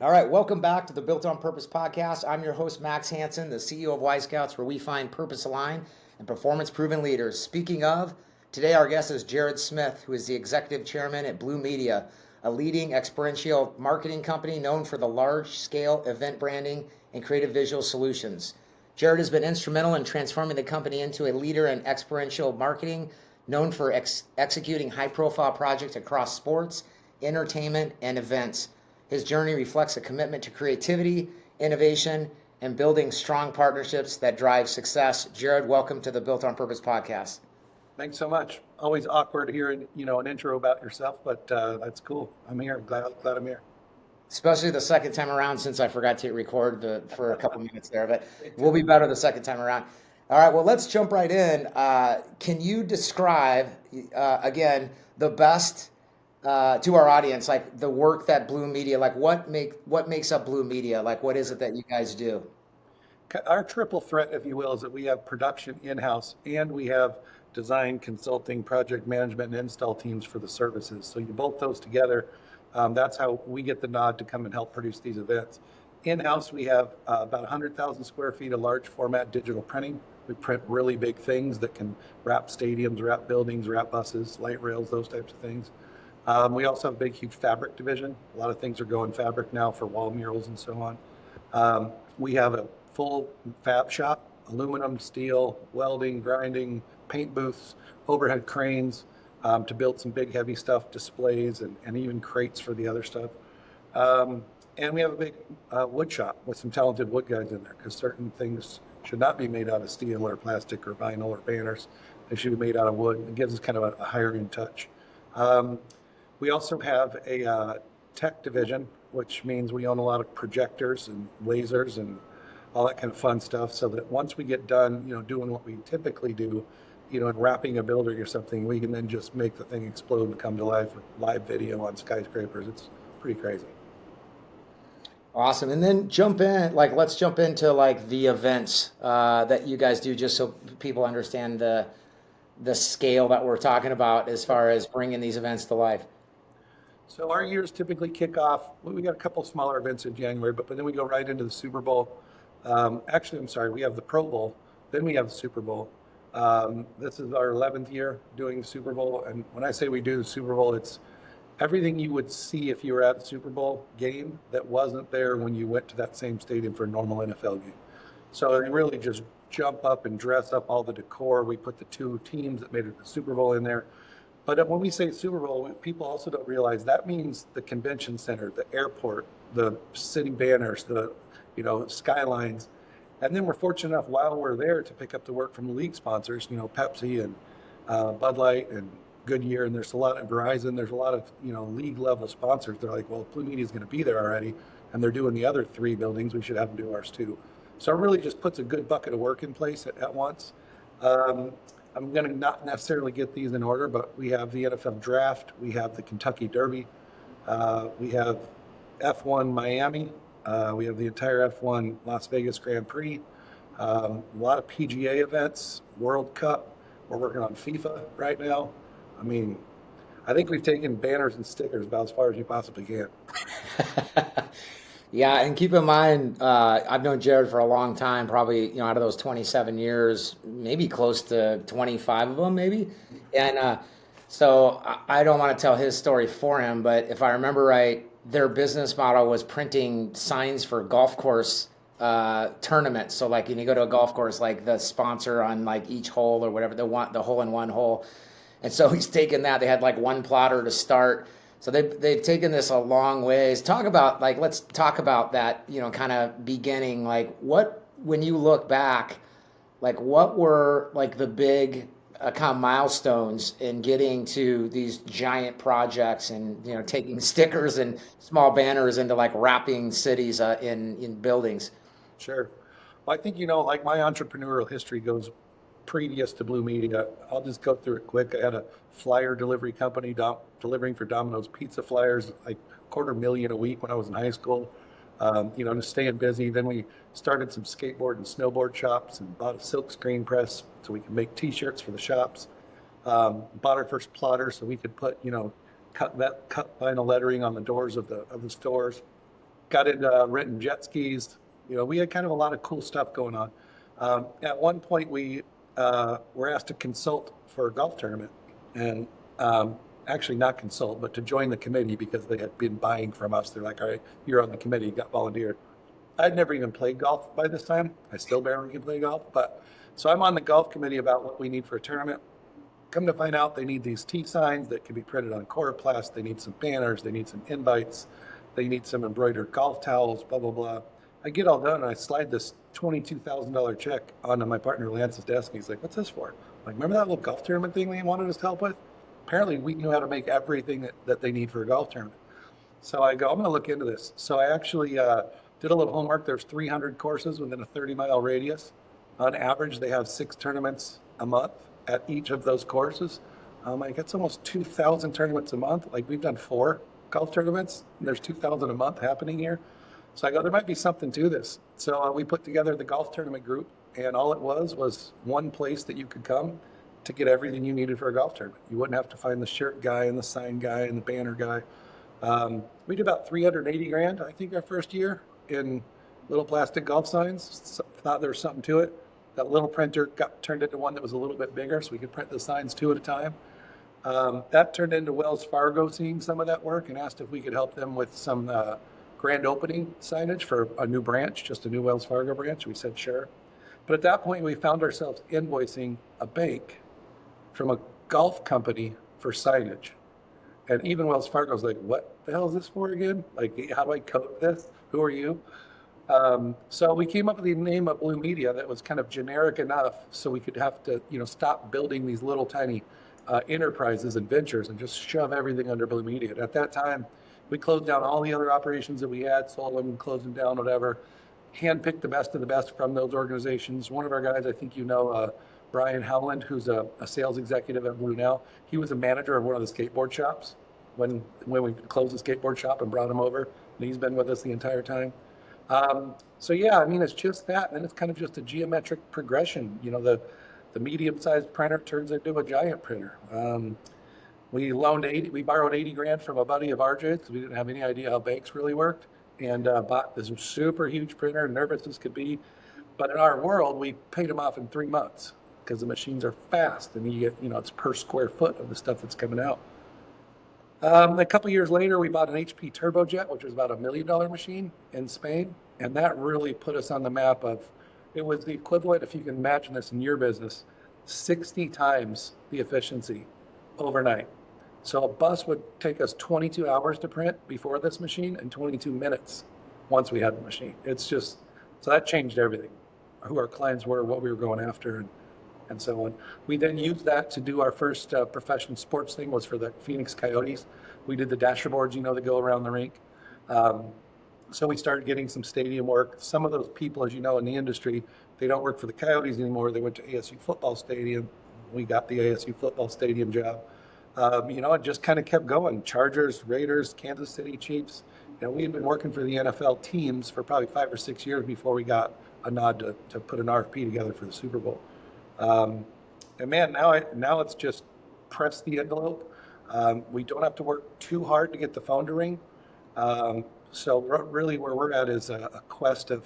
All right, welcome back to the Built on Purpose podcast. I'm your host, Max Hansen, the CEO of Y Scouts, where we find purpose aligned and performance proven leaders. Speaking of, today our guest is Jared Smith, who is the executive chairman at Blue Media, a leading experiential marketing company known for the large scale event branding and creative visual solutions. Jared has been instrumental in transforming the company into a leader in experiential marketing, known for executing high profile projects across sports, entertainment, and events. His journey reflects a commitment to creativity, innovation, and building strong partnerships that drive success. Jared, welcome to the Built on Purpose podcast. Thanks so much. Always awkward hearing, an intro about yourself, but that's cool. I'm here. Glad I'm here. Especially the second time around since I forgot to record for a couple minutes there, but we'll be better the second time around. All right, well, let's jump right in. Can you describe, again, the best to our audience, like the work that Blue Media, like what makes up Blue Media? Like what is it that you guys do? Our triple threat, if you will, is that we have production in-house and we have design, consulting, project management, and install teams for the services. So you bolt those together. That's how we get the nod to come and help produce these events. In-house, we have about 100,000 square feet of large format digital printing. We print really big things that can wrap stadiums, wrap buildings, wrap buses, light rails, those types of things. We also have a big, huge fabric division. A lot of things are going fabric now for wall murals and so on. We have a full fab shop, aluminum, steel, welding, grinding, paint booths, overhead cranes to build some big, heavy stuff, displays, and even crates for the other stuff. And we have a big wood shop with some talented wood guys in there because certain things should not be made out of steel or plastic or vinyl or banners. They should be made out of wood. It gives us kind of a higher end touch. We also have a tech division, which means we own a lot of projectors and lasers and all that kind of fun stuff. So that once we get done, doing what we typically do, and wrapping a building or something, we can then just make the thing explode and come to life with live video on skyscrapers. It's pretty crazy. Awesome. And then let's jump into like the events that you guys do, just so people understand the scale that we're talking about as far as bringing these events to life. So our years typically kick off. We got a couple smaller events in January, but then we go right into the Super Bowl. Actually, I'm sorry, we have the Pro Bowl, then we have the Super Bowl. This is our 11th year doing the Super Bowl, and when I say we do the Super Bowl, it's everything you would see if you were at the Super Bowl game that wasn't there when you went to that same stadium for a normal NFL game. So they really just jump up and dress up all the decor. We put the two teams that made it the Super Bowl in there. But when we say Super Bowl, people also don't realize that means the convention center, the airport, the city banners, the skylines. And then we're fortunate enough while we're there to pick up the work from the league sponsors, Pepsi and Bud Light and Goodyear. And there's a lot of Verizon. There's a lot of, league level sponsors. They're like, well, Blue Media is going to be there already. And they're doing the other three buildings. We should have them do ours too. So it really just puts a good bucket of work in place at once. I'm going to not necessarily get these in order, but we have the NFL draft. We have the Kentucky Derby. We have F1 Miami. We have the entire F1 Las Vegas Grand Prix. A lot of PGA events, World Cup. We're working on FIFA right now. I mean, I think we've taken banners and stickers about as far as you possibly can. Yeah, and keep in mind, I've known Jared for a long time, probably, out of those 27 years, maybe close to 25 of them, maybe. And so I don't want to tell his story for him, but if I remember right, their business model was printing signs for golf course tournaments. So like when you go to a golf course, like the sponsor on like each hole or whatever, the hole in one hole. And so he's taken that. They had like one plotter to start. So they've taken this a long ways. Let's talk about that, kind of beginning, like when you look back, like what were like the big kind of milestones in getting to these giant projects and, taking stickers and small banners into like wrapping cities in buildings. Sure. Well, I think, like my entrepreneurial history goes previous to Blue Media. I'll just go through it quick. I had a flyer delivery company delivering for Domino's pizza flyers, like $250,000 a week when I was in high school. Just staying busy. Then we started some skateboard and snowboard shops and bought a silk screen press so we could make T-shirts for the shops. Bought our first plotter so we could put, cut vinyl lettering on the doors of the stores. got into renting jet skis. We had kind of a lot of cool stuff going on. At one point, we were asked to consult for a golf tournament, and actually not consult, but to join the committee because they had been buying from us. They're like, all right, you're on the committee, you got volunteered. I'd never even played golf by this time. I still barely can play golf, but so I'm on the golf committee about what we need for a tournament. Come to find out, they need these T signs that can be printed on coroplast. They need some banners. They need some invites. They need some embroidered golf towels. Blah blah blah. I get all done, and I slide this $22,000 check onto my partner Lance's desk. He's like, "What's this for?" I'm like, remember that little golf tournament thing they wanted us to help with? Apparently, we knew how to make everything that they need for a golf tournament. So I go, I'm going to look into this. So I actually did a little homework. There's 300 courses within a 30-mile radius. On average, they have 6 tournaments a month at each of those courses. Like it's almost 2,000 tournaments a month. Like we've done 4 golf tournaments, and there's 2,000 a month happening here. So I go, there might be something to this. So we put together the golf tournament group, and all it was one place that you could come to get everything you needed for a golf tournament. You wouldn't have to find the shirt guy and the sign guy and the banner guy. We did about 380 grand, I think, our first year in little plastic golf signs. Thought there was something to it. That little printer got turned into one that was a little bit bigger, so we could print the signs 2 at a time. That turned into Wells Fargo seeing some of that work and asked if we could help them with some grand opening signage for a new branch, just a new Wells Fargo branch. We said sure. But at that point, we found ourselves invoicing a bank from a golf company for signage. And even Wells Fargo's like, what the hell is this for again? Like, how do I code this? Who are you? So we came up with the name of Blue Media that was kind of generic enough so we could have to, stop building these little tiny enterprises and ventures and just shove everything under Blue Media. And at that time, we closed down all the other operations that we had, sold them, closed them down, whatever. Handpicked the best of the best from those organizations. One of our guys, I think Brian Howland, who's a sales executive at Blue now, he was a manager of one of the skateboard shops when we closed the skateboard shop and brought him over. And he's been with us the entire time. So yeah, I mean, it's just that, and it's kind of just a geometric progression. The medium-sized printer turns into a giant printer. We borrowed 80 grand from a buddy of RJ's because we didn't have any idea how banks really worked, and bought this super huge printer, nervous as could be. But in our world, we paid them off in 3 months because the machines are fast, and you get, it's per square foot of the stuff that's coming out. A couple years later, we bought an HP Turbojet, which was about $1 million machine in Spain. And that really put us on the map it was the equivalent, if you can imagine this in your business, 60 times the efficiency overnight. So a bus would take us 22 hours to print before this machine and 22 minutes once we had the machine. So that changed everything, who our clients were, what we were going after, and so on. We then used that to do our first professional sports thing, was for the Phoenix Coyotes. We did the dashboards, that go around the rink. So we started getting some stadium work. Some of those people, as you know, in the industry, they don't work for the Coyotes anymore. They went to ASU football stadium. We got the ASU football stadium job. It just kind of kept going. Chargers, Raiders, Kansas City Chiefs. We had been working for the NFL teams for probably 5 or 6 years before we got a nod to put an RFP together for the Super Bowl. And man, now it's just press the envelope. We don't have to work too hard to get the phone to ring. So really where we're at is a quest of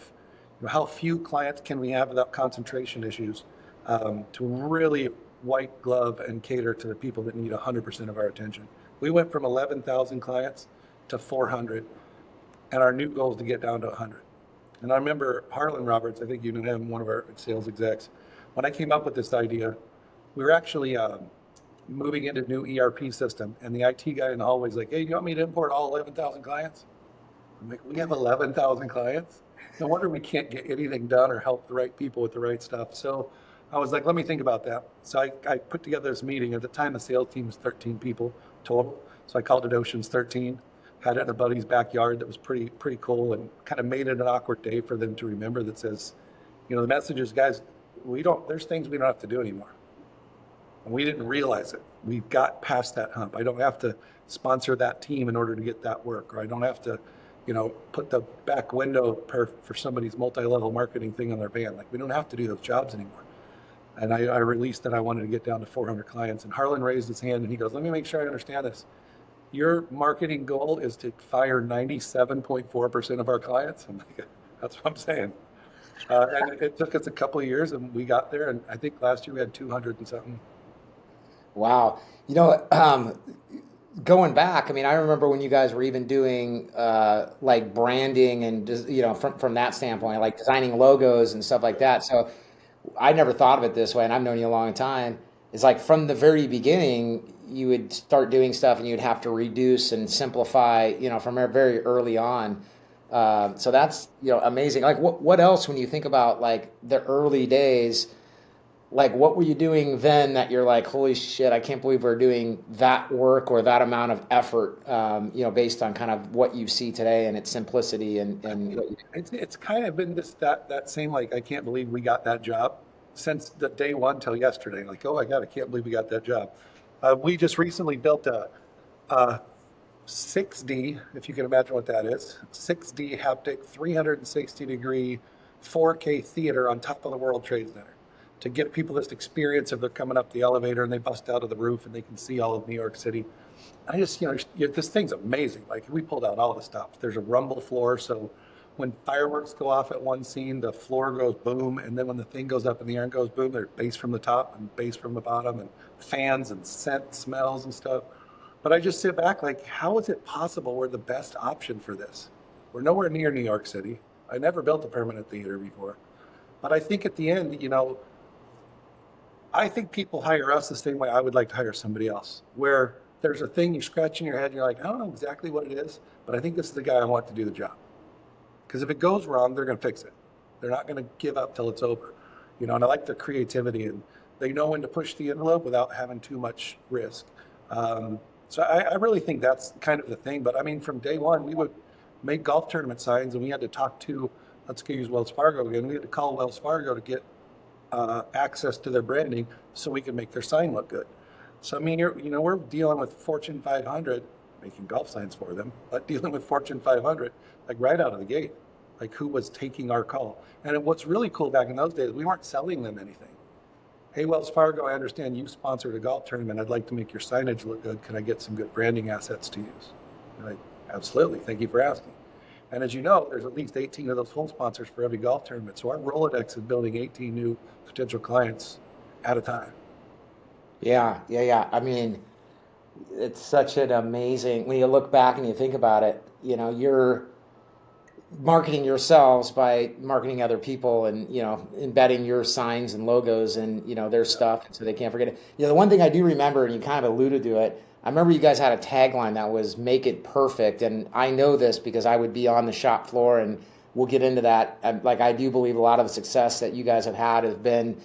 how few clients can we have without concentration issues, to really white glove and cater to the people that need 100% of our attention. We went from 11,000 clients to 400, and our new goal is to get down to 100. And I remember Harlan Roberts, I think you know him, one of our sales execs. When I came up with this idea, we were actually moving into a new ERP system, and the IT guy in the hallway was like, hey, you want me to import all 11,000 clients? I'm like, we have 11,000 clients? No wonder we can't get anything done or help the right people with the right stuff. So I was like, let me think about that. So I put together this meeting. At the time, the sales team was 13 people total. So I called it Oceans 13, had it in a buddy's backyard that was pretty cool, and kind of made it an awkward day for them to remember that says, the message is, guys, there's things we don't have to do anymore. And we didn't realize it. We got past that hump. I don't have to sponsor that team in order to get that work, or I don't have to, put the back window for somebody's multi-level marketing thing on their van. Like, we don't have to do those jobs anymore. And I released that I wanted to get down to 400 clients. And Harlan raised his hand and he goes, let me make sure I understand this. your marketing goal is to fire 97.4% of our clients. I'm like, that's what I'm saying. And it took us a couple of years and we got there. And I think last year we had 200 and something. Wow. You know, going back, I mean, I remember when you guys were even doing like branding and from that standpoint, like designing logos and stuff like that. So I never thought of it this way, and I've known you a long time. It's like from the very beginning, you would start doing stuff and you'd have to reduce and simplify, from very early on. So that's, amazing. Like what else when you think about like the early days? Like what were you doing then that you're like, holy shit, I can't believe we're doing that work or that amount of effort, based on kind of what you see today and its simplicity and what you, It's kind of been that same, like, I can't believe we got that job since the day one till yesterday. Like, oh my God, I can't believe we got that job. We just recently built a 6D, if you can imagine what that is, 6D haptic, 360-degree, 4K theater on top of the World Trade Center to give people this experience of they're coming up the elevator and they bust out of the roof and they can see all of New York City. I just, this thing's amazing. Like we pulled out all the stuff. There's a rumble floor, so when fireworks go off at one scene, the floor goes boom, and then when the thing goes up in the air and goes boom, there's bass from the top and bass from the bottom, and fans and scent smells and stuff. But I just sit back like, how is it possible we're the best option for this? We're nowhere near New York City. I never built a permanent theater before. But I think at the end, I think people hire us the same way I would like to hire somebody else, where there's a thing you scratch in your head and you're like, I don't know exactly what it is, but I think this is the guy I want to do the job. Because if it goes wrong, they're going to fix it. They're not going to give up till it's over. And I like their creativity and they know when to push the envelope without having too much risk. So I really think that's kind of the thing. But I mean, from day one, we would make golf tournament signs and we had to talk to, let's use Wells Fargo again. We had to call Wells Fargo to get access to their branding so we could make their sign look good. So I mean, we're dealing with Fortune 500, making golf signs for them, but dealing with Fortune 500, like right out of the gate, like who was taking our call. And what's really cool back in those days, we weren't selling them anything. Hey, Wells Fargo, I understand you sponsored a golf tournament. I'd like to make your signage look good. Can I get some good branding assets to use? And I, absolutely. Thank you for asking. And as you know, there's at least 18 of those full sponsors for every golf tournament. So our Rolodex is building 18 new potential clients at a time. yeah, yeah, yeah. I mean, it's such an amazing, when you look back and you think about it, you're marketing yourselves by marketing other people and embedding your signs and logos and their stuff so they can't forget it. The one thing I do remember, and you kind of alluded to it, I remember you guys had a tagline that was make it perfect, and I know this because I would be on the shop floor, and we'll get into that. Like, I do believe a lot of the success that you guys have had has been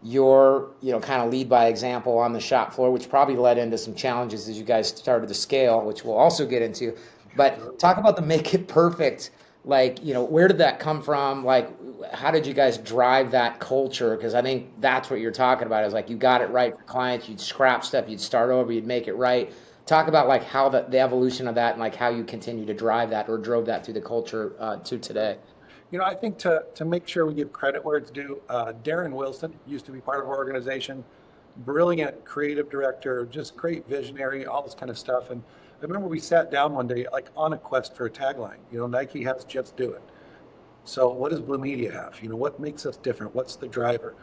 your kind of lead by example on the shop floor, which probably led into some challenges as you guys started to scale, which we'll also get into. But talk about the make it perfect. Like, where did that come from? Like, how did you guys drive that culture? Because I think that's what you're talking about, is like you got it right for clients, you'd scrap stuff, you'd start over, you'd make it right. Talk about like how the evolution of that and like how you continue to drive that or drove that through the culture to today. I think to make sure we give credit where it's due, Darren Wilson used to be part of our organization, brilliant creative director, just great visionary, all this kind of stuff. And I remember we sat down one day, like on a quest for a tagline. Nike has just do it. So what does Blue Media have? What makes us different? What's the driver?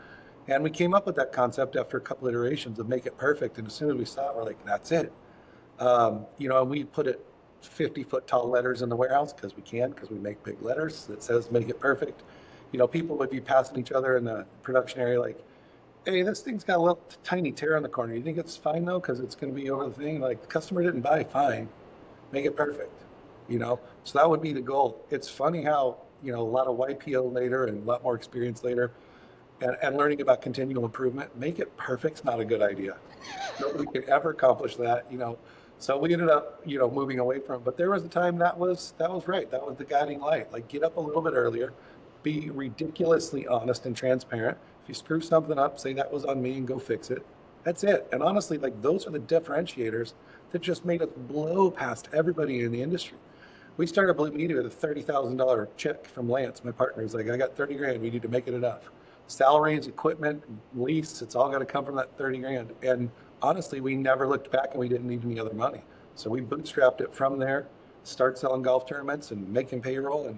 And we came up with that concept after a couple iterations of make it perfect. And as soon as we saw it, we're like, that's it. And we put it 50-foot tall letters in the warehouse because we make big letters that says make it perfect. People would be passing each other in the production area like, hey, this thing's got a little tiny tear on the corner. You think it's fine though? Because it's going to be over the thing. Like, the customer didn't buy, fine. Make it perfect. So that would be the goal. It's funny how, a lot of YPO later and a lot more experience later and learning about continual improvement, make it perfect's not a good idea. Nobody could ever accomplish that. So we ended up, moving away from it. But there was a time that was right. That was the guiding light. Like, get up a little bit earlier, be ridiculously honest and transparent. If you screw something up, say that was on me and go fix it. That's it. And honestly, like, those are the differentiators that just made us blow past everybody in the industry. We started Blue Media with a $30,000 check from Lance, my partner. He's like, I got 30 grand. We need to make it enough. Salaries, equipment, lease, it's all got to come from that 30 grand. And honestly, we never looked back and we didn't need any other money. So we bootstrapped it from there, start selling golf tournaments and making payroll.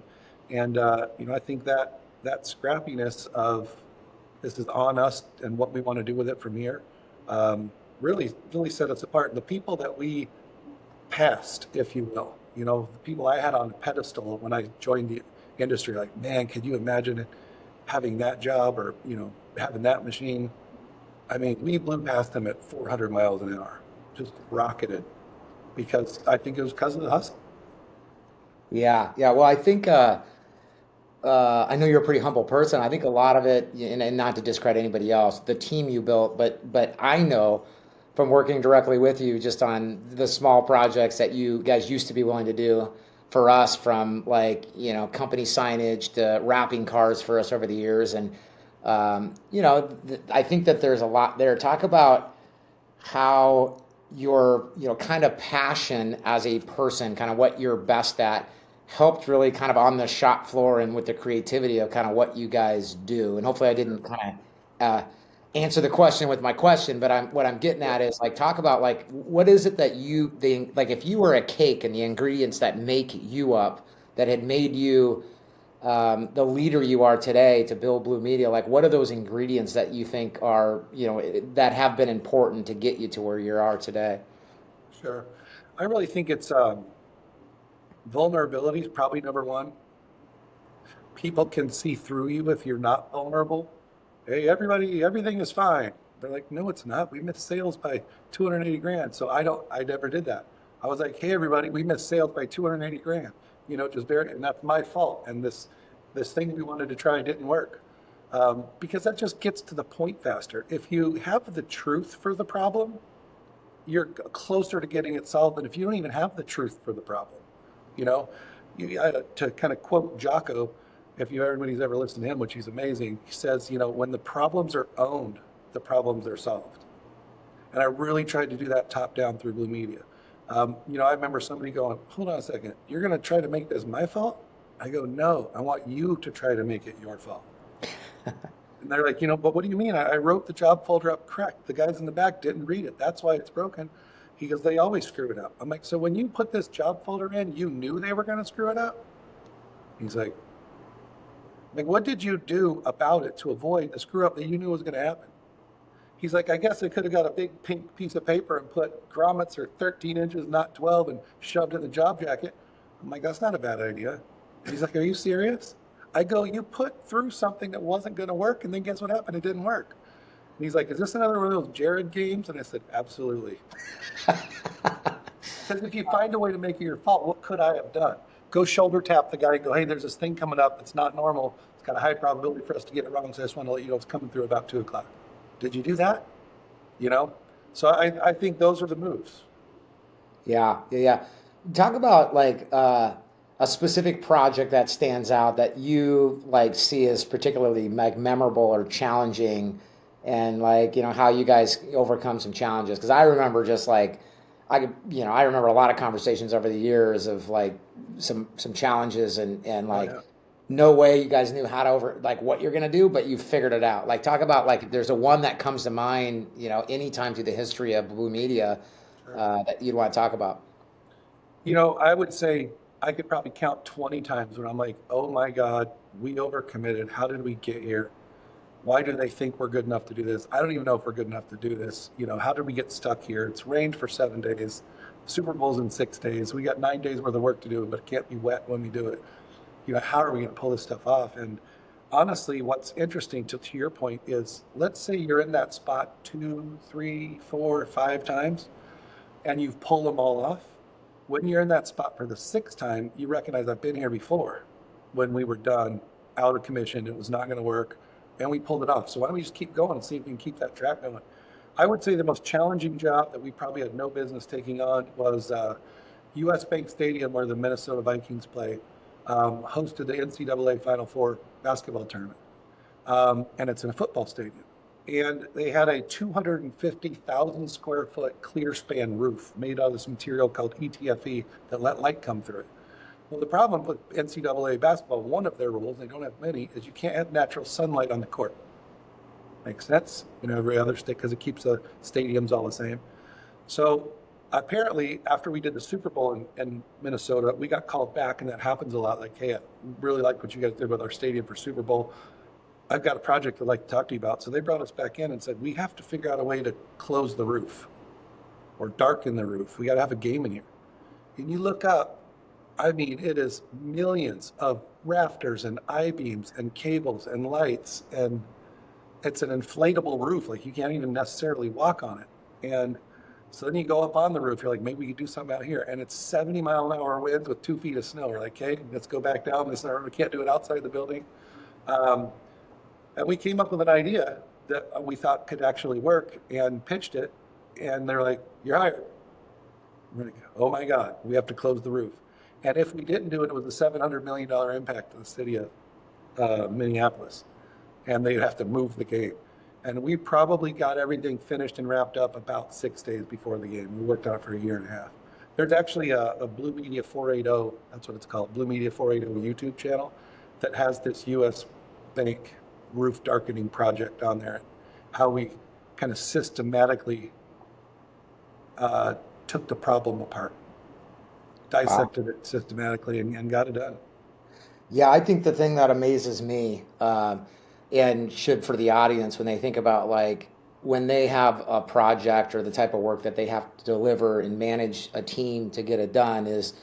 I think that scrappiness of this is on us and what we want to do with it from here, really set us apart. The people that we passed, if you will, the people I had on a pedestal when I joined the industry, like, man, could you imagine having that job or, having that machine? I mean, we blew past them at 400 miles an hour, just rocketed because I think it was because of the hustle. Yeah, yeah. Well, I think I know you're a pretty humble person. I think a lot of it, and not to discredit anybody else, the team you built, but I know from working directly with you just on the small projects that you guys used to be willing to do for us, from like, company signage to wrapping cars for us over the years. And I think that there's a lot there. Talk about how your kind of passion as a person, kind of what you're best at, helped really kind of on the shop floor and with the creativity of kind of what you guys do. And hopefully I didn't kind of answer the question with my question, but what I'm getting Yeah, at is like, talk about like, what is it that like, if you were a cake and the ingredients that make you up, that had made you the leader you are today to build Blue Media, like what are those ingredients that you think are, that have been important to get you to where you are today? sure. I really think it's vulnerability is probably number one. People can see through you if you're not vulnerable. Hey, everybody, everything is fine. They're like, no, it's not. We missed sales by 280 grand. So I never did that. I was like, hey, everybody, we missed sales by 280 grand. Just very, and that's my fault. And this thing we wanted to try didn't work. Because that just gets to the point faster. If you have the truth for the problem, you're closer to getting it solved than if you don't even have the truth for the problem. You know, to kind of quote Jocko, if everybody's ever listened to him, which he's amazing, he says, when the problems are owned, the problems are solved. And I really tried to do that top down through Blue Media. I remember somebody going, hold on a second, you're going to try to make this my fault? I go, no, I want you to try to make it your fault. And they're like, but what do you mean? I wrote the job folder up correct. The guys in the back didn't read it. That's why it's broken. He goes, they always screw it up. I'm like, so when you put this job folder in, you knew they were going to screw it up? He's like, what did you do about it to avoid the screw up that you knew was going to happen? He's like, I guess I could have got a big pink piece of paper and put grommets are 13 inches, not 12, and shoved in the job jacket. I'm like, that's not a bad idea. And he's like, are you serious? I go, you put through something that wasn't going to work, and then guess what happened? It didn't work. And he's like, is this another one of those Jared games? And I said, absolutely. Because if you find a way to make it your fault, what could I have done? Go shoulder tap the guy and go, hey, there's this thing coming up that's not normal. It's got a high probability for us to get it wrong, so I just want to let you know it's coming through about 2 o'clock. Did you do that? You know? So I think those are the moves. Yeah, yeah, yeah. Talk about like a specific project that stands out that you like see as particularly like memorable or challenging, and like, how you guys overcome some challenges. Because I remember just like I remember a lot of conversations over the years of like some challenges, and Oh, like yeah. no way you guys knew how to over like what you're gonna do, but you figured it out. Like talk about like there's a one that comes to mind, anytime through the history of Blue Media Sure. that you'd want to talk about. I would say I could probably count 20 times when I'm like, oh my God, we overcommitted. How did we get here? Why do they think we're good enough to do this? I don't even know if we're good enough to do this. How did we get stuck here? It's rained for 7 days. Super Bowl's in 6 days. We got 9 days worth of work to do, but it can't be wet when we do it. How are we going to pull this stuff off? And honestly, what's interesting to your point is, let's say you're in that spot 2, 3, 4, 5 times and you've pulled them all off. When you're in that spot for the sixth time, you recognize I've been here before when we were done, out of commission, it was not going to work, and we pulled it off. So why don't we just keep going and see if we can keep that track going? I would say the most challenging job that we probably had no business taking on was US Bank Stadium, where the Minnesota Vikings play, hosted the NCAA Final Four basketball tournament. And it's in a football stadium. And they had a 250,000 square foot clear span roof made out of this material called ETFE that let light come through it. Well, the problem with NCAA basketball, one of their rules, they don't have many, is you can't have natural sunlight on the court. Makes sense? Every other state, because it keeps the stadiums all the same. So Apparently, after we did the Super Bowl in Minnesota, we got called back, and that happens a lot. Like, hey, I really like what you guys did with our stadium for Super Bowl. I've got a project I'd like to talk to you about. So they brought us back in and said, we have to figure out a way to close the roof or darken the roof. We got to have a game in here. And you look up, I mean, it is millions of rafters and I-beams and cables and lights, and it's an inflatable roof. Like you can't even necessarily walk on it. And so then you go up on the roof, you're like, maybe we could do something out here. And it's 70-mile-an-hour winds with 2 feet of snow. We're like, hey, let's go back down. We can't do it outside the building. Um, and we came up with an idea that we thought could actually work and pitched it. And they're like, you're hired. We're like, oh my God, we have to close the roof. And if we didn't do it, it was a $700 million impact to the city of Minneapolis. And they'd have to move the game. And we probably got everything finished and wrapped up about 6 days before the game. We worked on it for a year and a half. There's actually a Blue Media 480, that's what it's called, Blue Media 480 YouTube channel that has this US Bank roof darkening project on there. How we kind of systematically took the problem apart, Wow. dissected it systematically, and got it done. Yeah, I think the thing that amazes me, and should for the audience when they think about like when they have a project or the type of work that they have to deliver and manage a team to get it done, is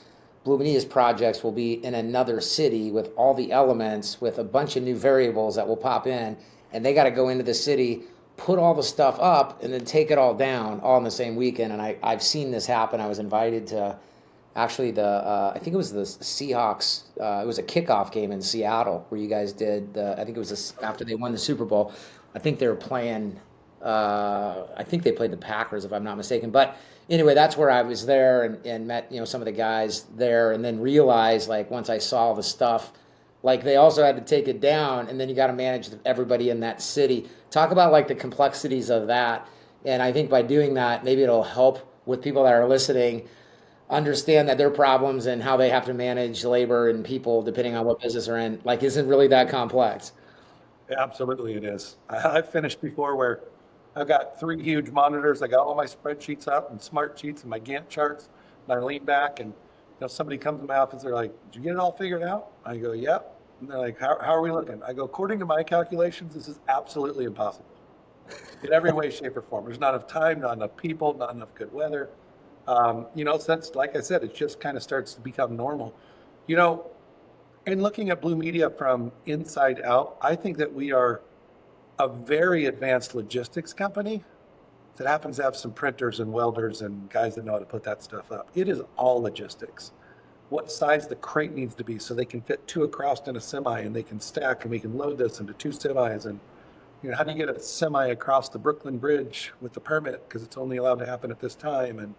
Bluminia's projects will be in another city with all the elements, with a bunch of new variables that will pop in, and they got to go into the city, put all the stuff up, and then take it all down all in the same weekend. And I've seen this happen. I was invited to actually I think it was the Seahawks. It was a kickoff game in Seattle where you guys did I think it was after they won the Super Bowl. I think they were playing. I think they played the Packers, if I'm not mistaken. But anyway, that's where I was there and met some of the guys there, and then realized like once I saw the stuff, like they also had to take it down, and then you got to manage everybody in that city. Talk about like the complexities of that, and I think by doing that, maybe it'll help with people that are listening understand that their problems and how they have to manage labor and people depending on what business they're in like isn't really that complex. Absolutely, it is. I've finished before where I've got 3 huge monitors. I got all my spreadsheets up and smart sheets and my Gantt charts. And I lean back and somebody comes to my office. They're like, "Did you get it all figured out?" I go, "Yep." And they're like, how are we looking?" I go, "According to my calculations, this is absolutely impossible in every way, shape, or form. There's not enough time, not enough people, not enough good weather." So that's like I said, it just kind of starts to become normal. You know, and looking at Blue Media from inside out, I think that we are a very advanced logistics company that happens to have some printers and welders and guys that know how to put that stuff up. It is all logistics. What size the crate needs to be so they can fit 2 across in a semi and they can stack and we can load this into 2 semis. And how do you get a semi across the Brooklyn Bridge with the permit because it's only allowed to happen at this time? And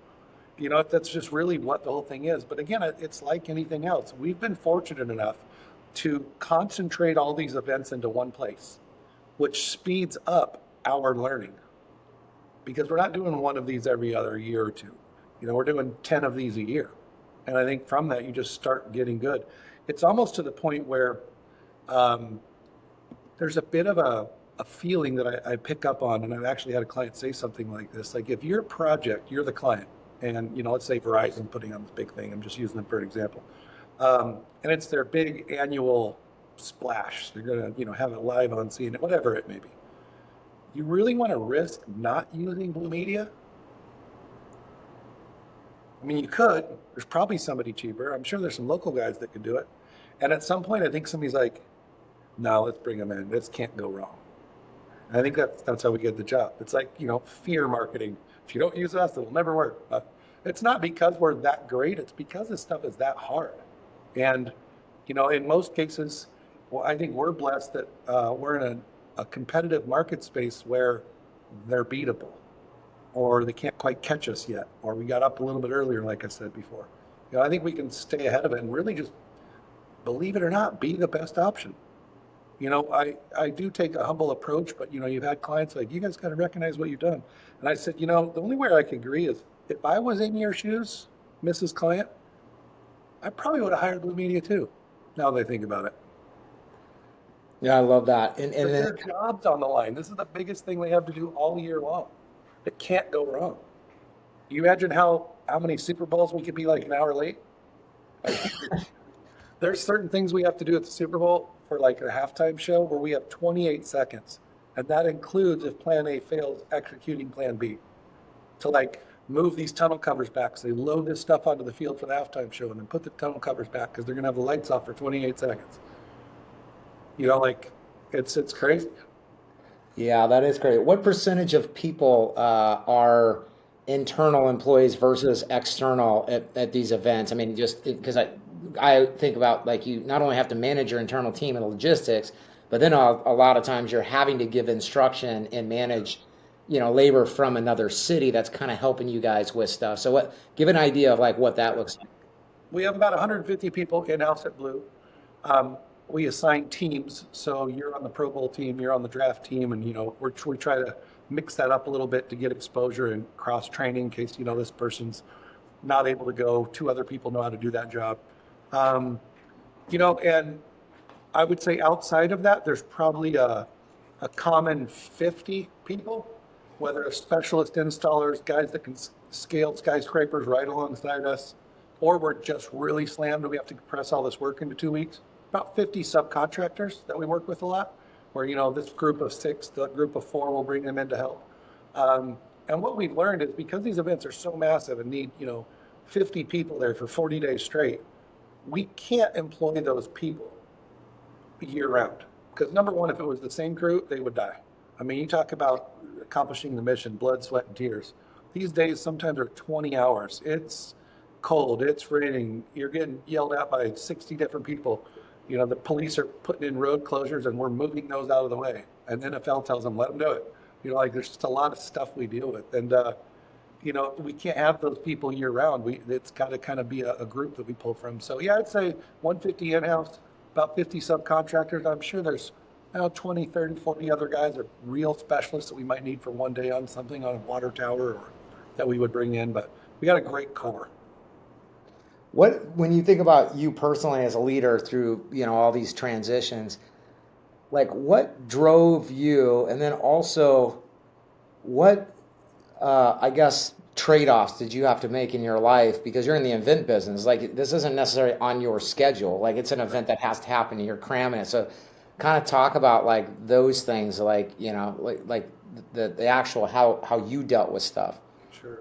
that's just really what the whole thing is. But again, it's like anything else. We've been fortunate enough to concentrate all these events into one place, which speeds up our learning because we're not doing one of these every other year or two. We're doing 10 of these a year. And I think from that, you just start getting good. It's almost to the point where um, there's a bit of a feeling that I pick up on, and I've actually had a client say something like this. Like if your project, you're the client, and let's say Verizon putting on this big thing. I'm just using them for an example, and it's their big annual splash. They're gonna have it live on CNN, whatever it may be. You really want to risk not using Blue Media? I mean, you could. There's probably somebody cheaper. I'm sure there's some local guys that could do it. And at some point, I think somebody's like, "No, let's bring them in. This can't go wrong." And I think that's how we get the job. It's like fear marketing. If you don't use us, it'll never work. It's not because we're that great. It's because this stuff is that hard. And in most cases, well, I think we're blessed that we're in a competitive market space where they're beatable, or they can't quite catch us yet, or we got up a little bit earlier, like I said before. I think we can stay ahead of it and really just, believe it or not, be the best option. I do take a humble approach, but you've had clients like, "You guys got to recognize what you've done." And I said, the only way I can agree is if I was in your shoes, Mrs. Client, I probably would have hired Blue Media too. Now that I think about it, Yeah, I love that. And because then their job's on the line. This is the biggest thing they have to do all year long. It can't go wrong. You imagine how how many Super Bowls we could be like an hour late. Like, there's certain things we have to do at the Super Bowl for like a halftime show where we have 28 seconds. And that includes if plan A fails, executing plan B to like move these tunnel covers back. So they load this stuff onto the field for the halftime show and then put the tunnel covers back because they're going to have the lights off for 28 seconds. Like it's crazy. Yeah, that is great. What percentage of people are internal employees versus external at these events? I mean, just because I think about like you not only have to manage your internal team and logistics, but then a lot of times you're having to give instruction and manage, labor from another city that's kind of helping you guys with stuff. So give an idea of like what that looks like. We have about 150 people in-house at Blue. Um, we assign teams, so you're on the Pro Bowl team, you're on the draft team, and we try to mix that up a little bit to get exposure and cross training in case this person's not able to go. Two other people know how to do that job. Um, and I would say outside of that, there's probably a common 50 people, whether it's specialist installers, guys that can scale skyscrapers right alongside us, or we're just really slammed and we have to compress all this work into 2 weeks. About 50 subcontractors that we work with a lot, where, this group of six, the group of four, will bring them in to help. And what we've learned is because these events are so massive and need, 50 people there for 40 days straight, we can't employ those people year round. Because number one, if it was the same crew, they would die. I mean, you talk about accomplishing the mission, blood, sweat, and tears. These days sometimes are 20 hours. It's cold, it's raining, you're getting yelled at by 60 different people. The police are putting in road closures and we're moving those out of the way. And the NFL tells them, let them do it. Like there's just a lot of stuff we deal with. And, we can't have those people year round. It's got to kind of be a group that we pull from. So yeah, I'd say 150 in-house, about 50 subcontractors. I'm sure there's 20, 30, 40 other guys that are real specialists that we might need for one day on something on a water tower or that we would bring in. But we got a great core. When you think about you personally as a leader through, all these transitions, like what drove you, and then also what, I guess, trade-offs did you have to make in your life because you're in the event business? Like this isn't necessarily on your schedule. Like it's an event that has to happen and you're cramming it. So kind of talk about like those things, like, like the actual how you dealt with stuff. Sure.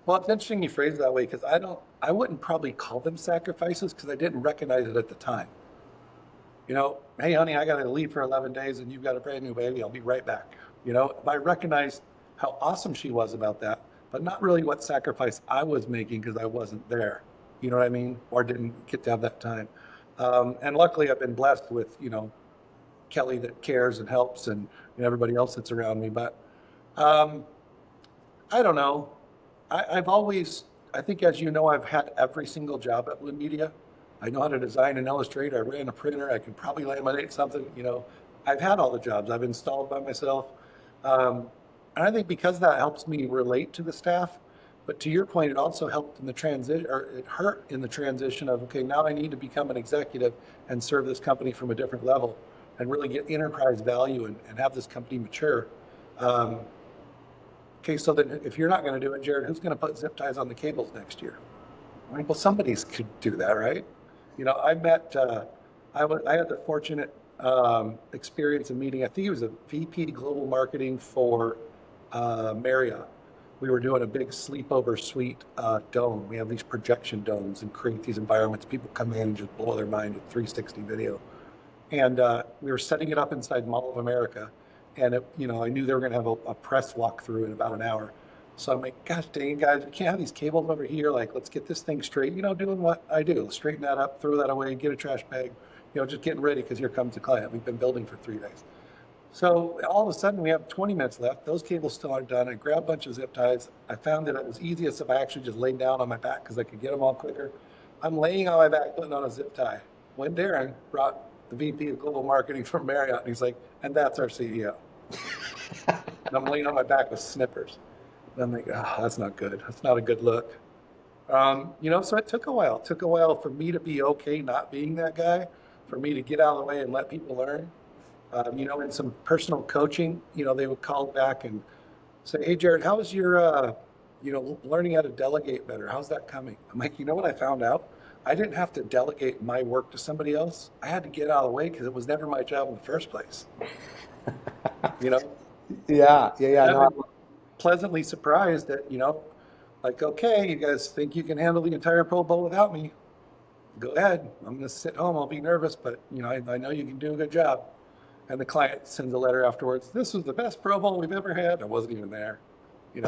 Well, it's interesting you phrase it that way because I wouldn't probably call them sacrifices because I didn't recognize it at the time. Hey, honey, I got to leave for 11 days and you've got a brand new baby. I'll be right back. I recognized how awesome she was about that, but not really what sacrifice I was making because I wasn't there. You know what I mean? Or didn't get to have that time. And luckily, I've been blessed with, Kelly that cares and helps and everybody else that's around me. But um, I don't know. I've always, I think, as you know, I've had every single job at Blue Media. I know how to design and illustrate. I ran a printer. I can probably laminate something. I've had all the jobs. I've installed by myself. Um, and I think because that helps me relate to the staff. But to your point, it also helped in the transition, or it hurt in the transition of, okay, now I need to become an executive and serve this company from a different level and really get enterprise value and have this company mature. Um, Okay, so then if you're not going to do it, Jared, who's going to put zip ties on the cables next year? Well, somebody's could do that, right? I met, I had the fortunate experience of meeting, I think he was a VP global marketing for Marriott. We were doing a big sleepover suite dome. We have these projection domes and create these environments. People come in and just blow their mind with 360 video. And we were setting it up inside Mall of America. And I knew they were going to have a press walkthrough in about an hour. So I'm like, gosh dang it, guys, we can't have these cables over here. Like, let's get this thing straight. Doing what I do, straighten that up, throw that away, get a trash bag. Just getting ready because here comes the client. We've been building for 3 days. So all of a sudden we have 20 minutes left. Those cables still aren't done. I grabbed a bunch of zip ties. I found that it was easiest if I actually just laid down on my back because I could get them all quicker. I'm laying on my back, putting on a zip tie. When Darren brought the VP of global marketing from Marriott, and he's like, and that's our CEO. And I'm laying on my back with snippers. And I'm like, oh, that's not good. That's not a good look. So it took a while. It took a while for me to be okay not being that guy, for me to get out of the way and let people learn. In some personal coaching, they would call back and say, hey, Jared, how was learning how to delegate better. How's that coming? I'm like, you know what I found out? I didn't have to delegate my work to somebody else. I had to get out of the way because it was never my job in the first place. You know, Yeah, yeah, and yeah. I've No, been pleasantly surprised that, like, okay, you guys think you can handle the entire Pro Bowl without me? Go ahead. I'm going to sit home. I'll be nervous, but I know you can do a good job. And the client sends a letter afterwards. This was the best Pro Bowl we've ever had. I wasn't even there,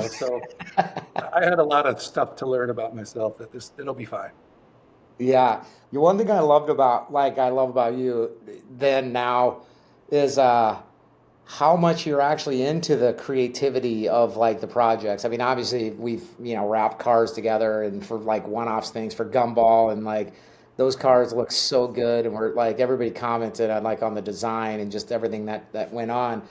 so I had a lot of stuff to learn about myself that it'll be fine. yeah. The one thing I love about you then now is how much you're actually into the creativity of like the projects. I mean, obviously we've, wrapped cars together and for like one-offs things for Gumball and like those cars look so good and we're like everybody commented on like on the design and just everything that went on.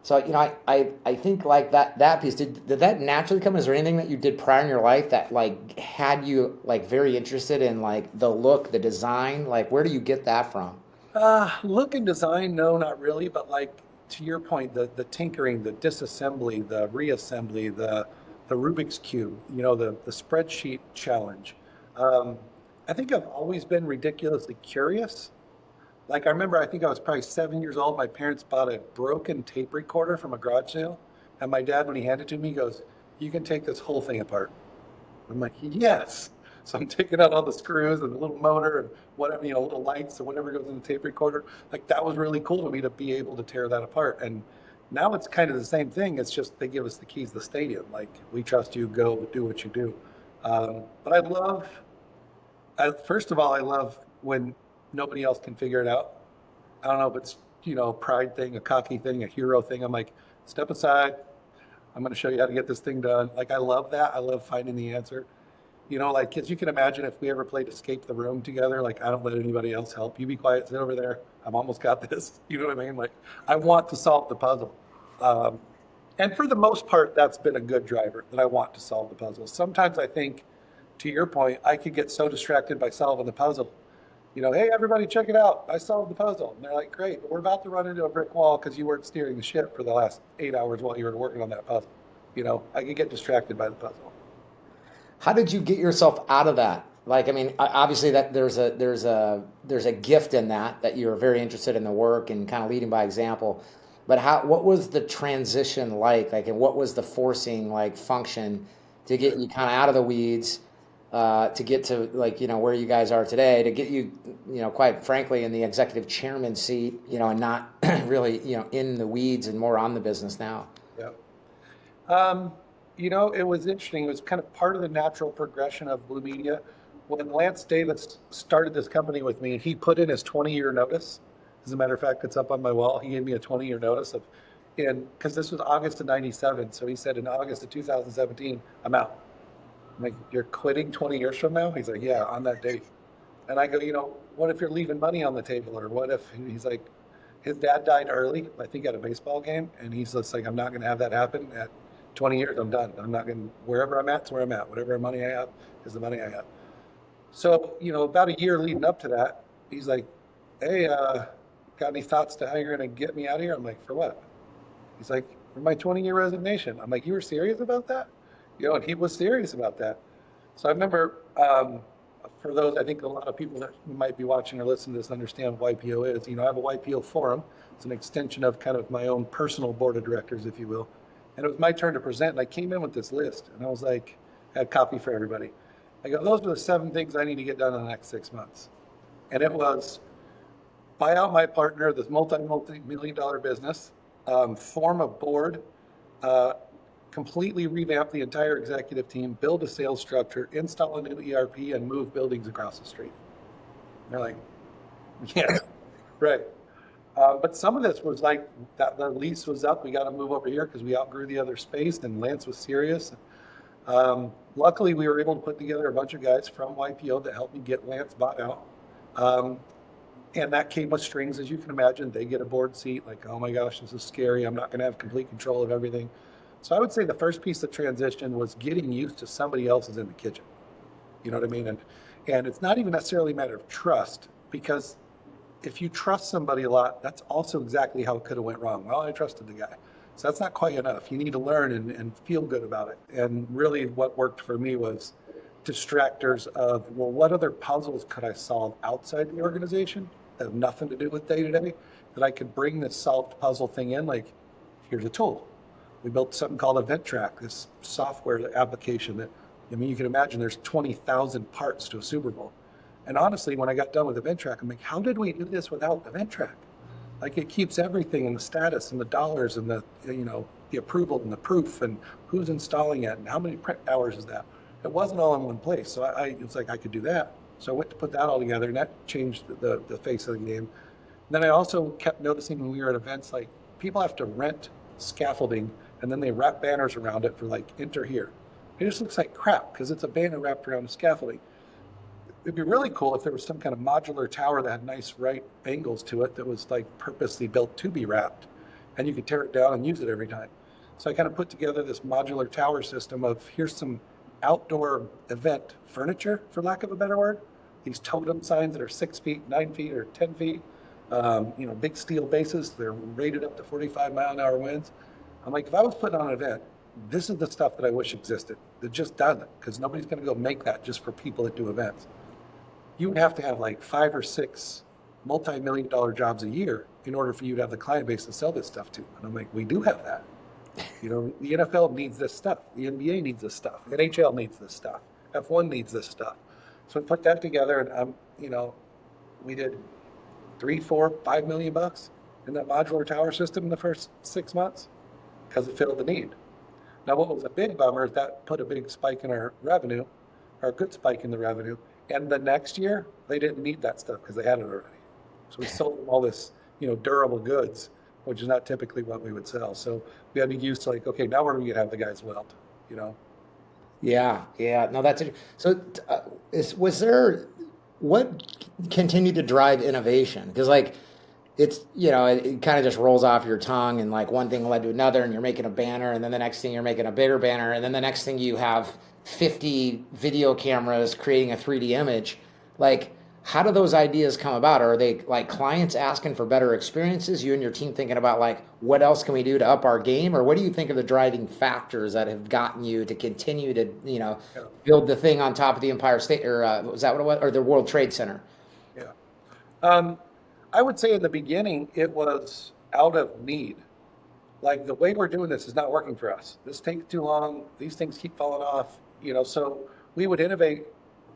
So I think like that piece did that naturally come? Is there anything that you did prior in your life that like had you like very interested in like the look, the design? Like where do you get that from? Look and design, no, not really. But like to your point, the tinkering, the disassembly, the reassembly, the Rubik's Cube, the spreadsheet challenge. Um, I think I've always been ridiculously curious. Like I remember, I think I was probably 7 years old. My parents bought a broken tape recorder from a garage sale, and my dad, when he handed it to me, he goes, "You can take this whole thing apart." I'm like, "Yes." So I'm taking out all the screws and the little motor and whatever, little lights or whatever goes in the tape recorder. Like that was really cool to me to be able to tear that apart. And now it's kind of the same thing. It's just they give us the keys to the stadium. Like we trust you, go do what you do. But first of all, I love when nobody else can figure it out. I don't know if it's, pride thing, a cocky thing, a hero thing. I'm like, step aside. I'm going to show you how to get this thing done. Like, I love that. I love finding the answer. Like, kids, you can imagine if we ever played Escape the Room together, like, I don't let anybody else help. You be quiet, sit over there. I've almost got this. You know what I mean? Like, I want to solve the puzzle. Um, and for the most part, that's been a good driver that I want to solve the puzzle. Sometimes I think, to your point, I could get so distracted by solving the puzzle. Hey, everybody, check it out. I solved the puzzle. And they're like, great, but we're about to run into a brick wall because you weren't steering the ship for the last 8 hours while you were working on that puzzle. I could get distracted by the puzzle. How did you get yourself out of that? Like, I mean, obviously that there's a gift in that you're very interested in the work and kind of leading by example. But what was the transition like? Like, and what was the forcing like function to get you kind of out of the weeds, to get to like, where you guys are today, to get you, quite frankly, in the executive chairman seat, and not really, in the weeds and more on the business now. Yeah. It was interesting. It was kind of part of the natural progression of Blue Media. When Lance Davis started this company with me, he put in his 20-year notice. As a matter of fact, it's up on my wall. He gave me a 20-year notice because this was August of 97. So he said in August of 2017, I'm out. I'm like, you're quitting 20 years from now? He's like, yeah, on that date. And I go, what if you're leaving money on the table? Or what if he's like, his dad died early, I think at a baseball game. And he's just like, I'm not going to have that happen. At 20 years, I'm done. I'm not going to, wherever I'm at's where I'm at. Whatever money I have is the money I have. So, about a year leading up to that, he's like, hey, got any thoughts to how you're going to get me out of here? I'm like, for what? He's like, for my 20-year resignation. I'm like, you were serious about that? And he was serious about that. So I remember, for those, I think a lot of people that might be watching or listening to this understand what YPO is. I have a YPO forum. It's an extension of kind of my own personal board of directors, if you will. And it was my turn to present. And I came in with this list and I was like, I had copy for everybody. I go, those are the 7 things I need to get done in the next 6 months. And it was buy out my partner, this multi-million dollar business, form a board, uh, completely revamp the entire executive team, build a sales structure, install a new ERP, and move buildings across the street. And they're like, yeah, right. But some of this was like that the lease was up. We got to move over here because we outgrew the other space, and Lance was serious. Luckily, we were able to put together a bunch of guys from YPO that helped me get Lance bought out. Um, and that came with strings, as you can imagine. They get a board seat, like, oh my gosh, this is scary. I'm not going to have complete control of everything. So I would say the first piece of transition was getting used to somebody else's in the kitchen. You know what I mean? And it's not even necessarily a matter of trust, because if you trust somebody a lot, that's also exactly how it could have went wrong. Well, I trusted the guy. So that's not quite enough. You need to learn and feel good about it. And really what worked for me was distractors of, well, what other puzzles could I solve outside the organization that have nothing to do with day to day that I could bring this solved puzzle thing in? Like, here's a tool. We built something called Event Track, this software application that, I mean, you can imagine there's 20,000 parts to a Super Bowl. And honestly, when I got done with Event Track, I'm like, how did we do this without Event Track? Like it keeps everything in the status and the dollars and the, the approval and the proof and who's installing it and how many print hours is that. It wasn't all in one place. So it was like I could do that. So I went to put that all together and that changed the face of the game. And then I also kept noticing when we were at events, like people have to rent scaffolding and then they wrap banners around it for like enter here. It just looks like crap because it's a banner wrapped around a scaffolding. It'd be really cool if there was some kind of modular tower that had nice right angles to it that was like purposely built to be wrapped and you could tear it down and use it every time. So I kind of put together this modular tower system of here's some outdoor event furniture, for lack of a better word. These totem signs that are 6 feet, 9 feet, or 10 feet. Big steel bases. They're rated up to 45-mile-an-hour winds. I'm like, if I was putting on an event, this is the stuff that I wish existed. That just doesn't, because nobody's going to go make that just for people that do events. You would have to have like 5 or 6 multi-million-dollar jobs a year in order for you to have the client base to sell this stuff to. And I'm like, we do have that. The NFL needs this stuff. The NBA needs this stuff. NHL needs this stuff. F1 needs this stuff. So we put that together, and we did 3, 4, 5 million bucks in that modular tower system in the first 6 months because it filled the need. Now, what was a big bummer is that put a big spike in our revenue, or a good spike in the revenue. And the next year, they didn't need that stuff because they had it already. So we sold them all this, durable goods, which is not typically what we would sell. So we had to get used to like, okay, now we're going to have the guys weld. Yeah, yeah. No, that's it. So, was there what continued to drive innovation? Because like it's it kind of just rolls off your tongue, and like one thing led to another, and you're making a banner, and then the next thing you're making a bigger banner, and then the next thing you have 50 video cameras creating a 3D image. Like, how do those ideas come about? Are they like clients asking for better experiences? You and your team thinking about like what else can we do to up our game, or what do you think are the driving factors that have gotten you to continue to Yeah. build the thing on top of the Empire State, or was that what it was, or the World Trade Center? Yeah. Um, I would say in the beginning, it was out of need. Like the way we're doing this is not working for us. This takes too long. These things keep falling off, so we would innovate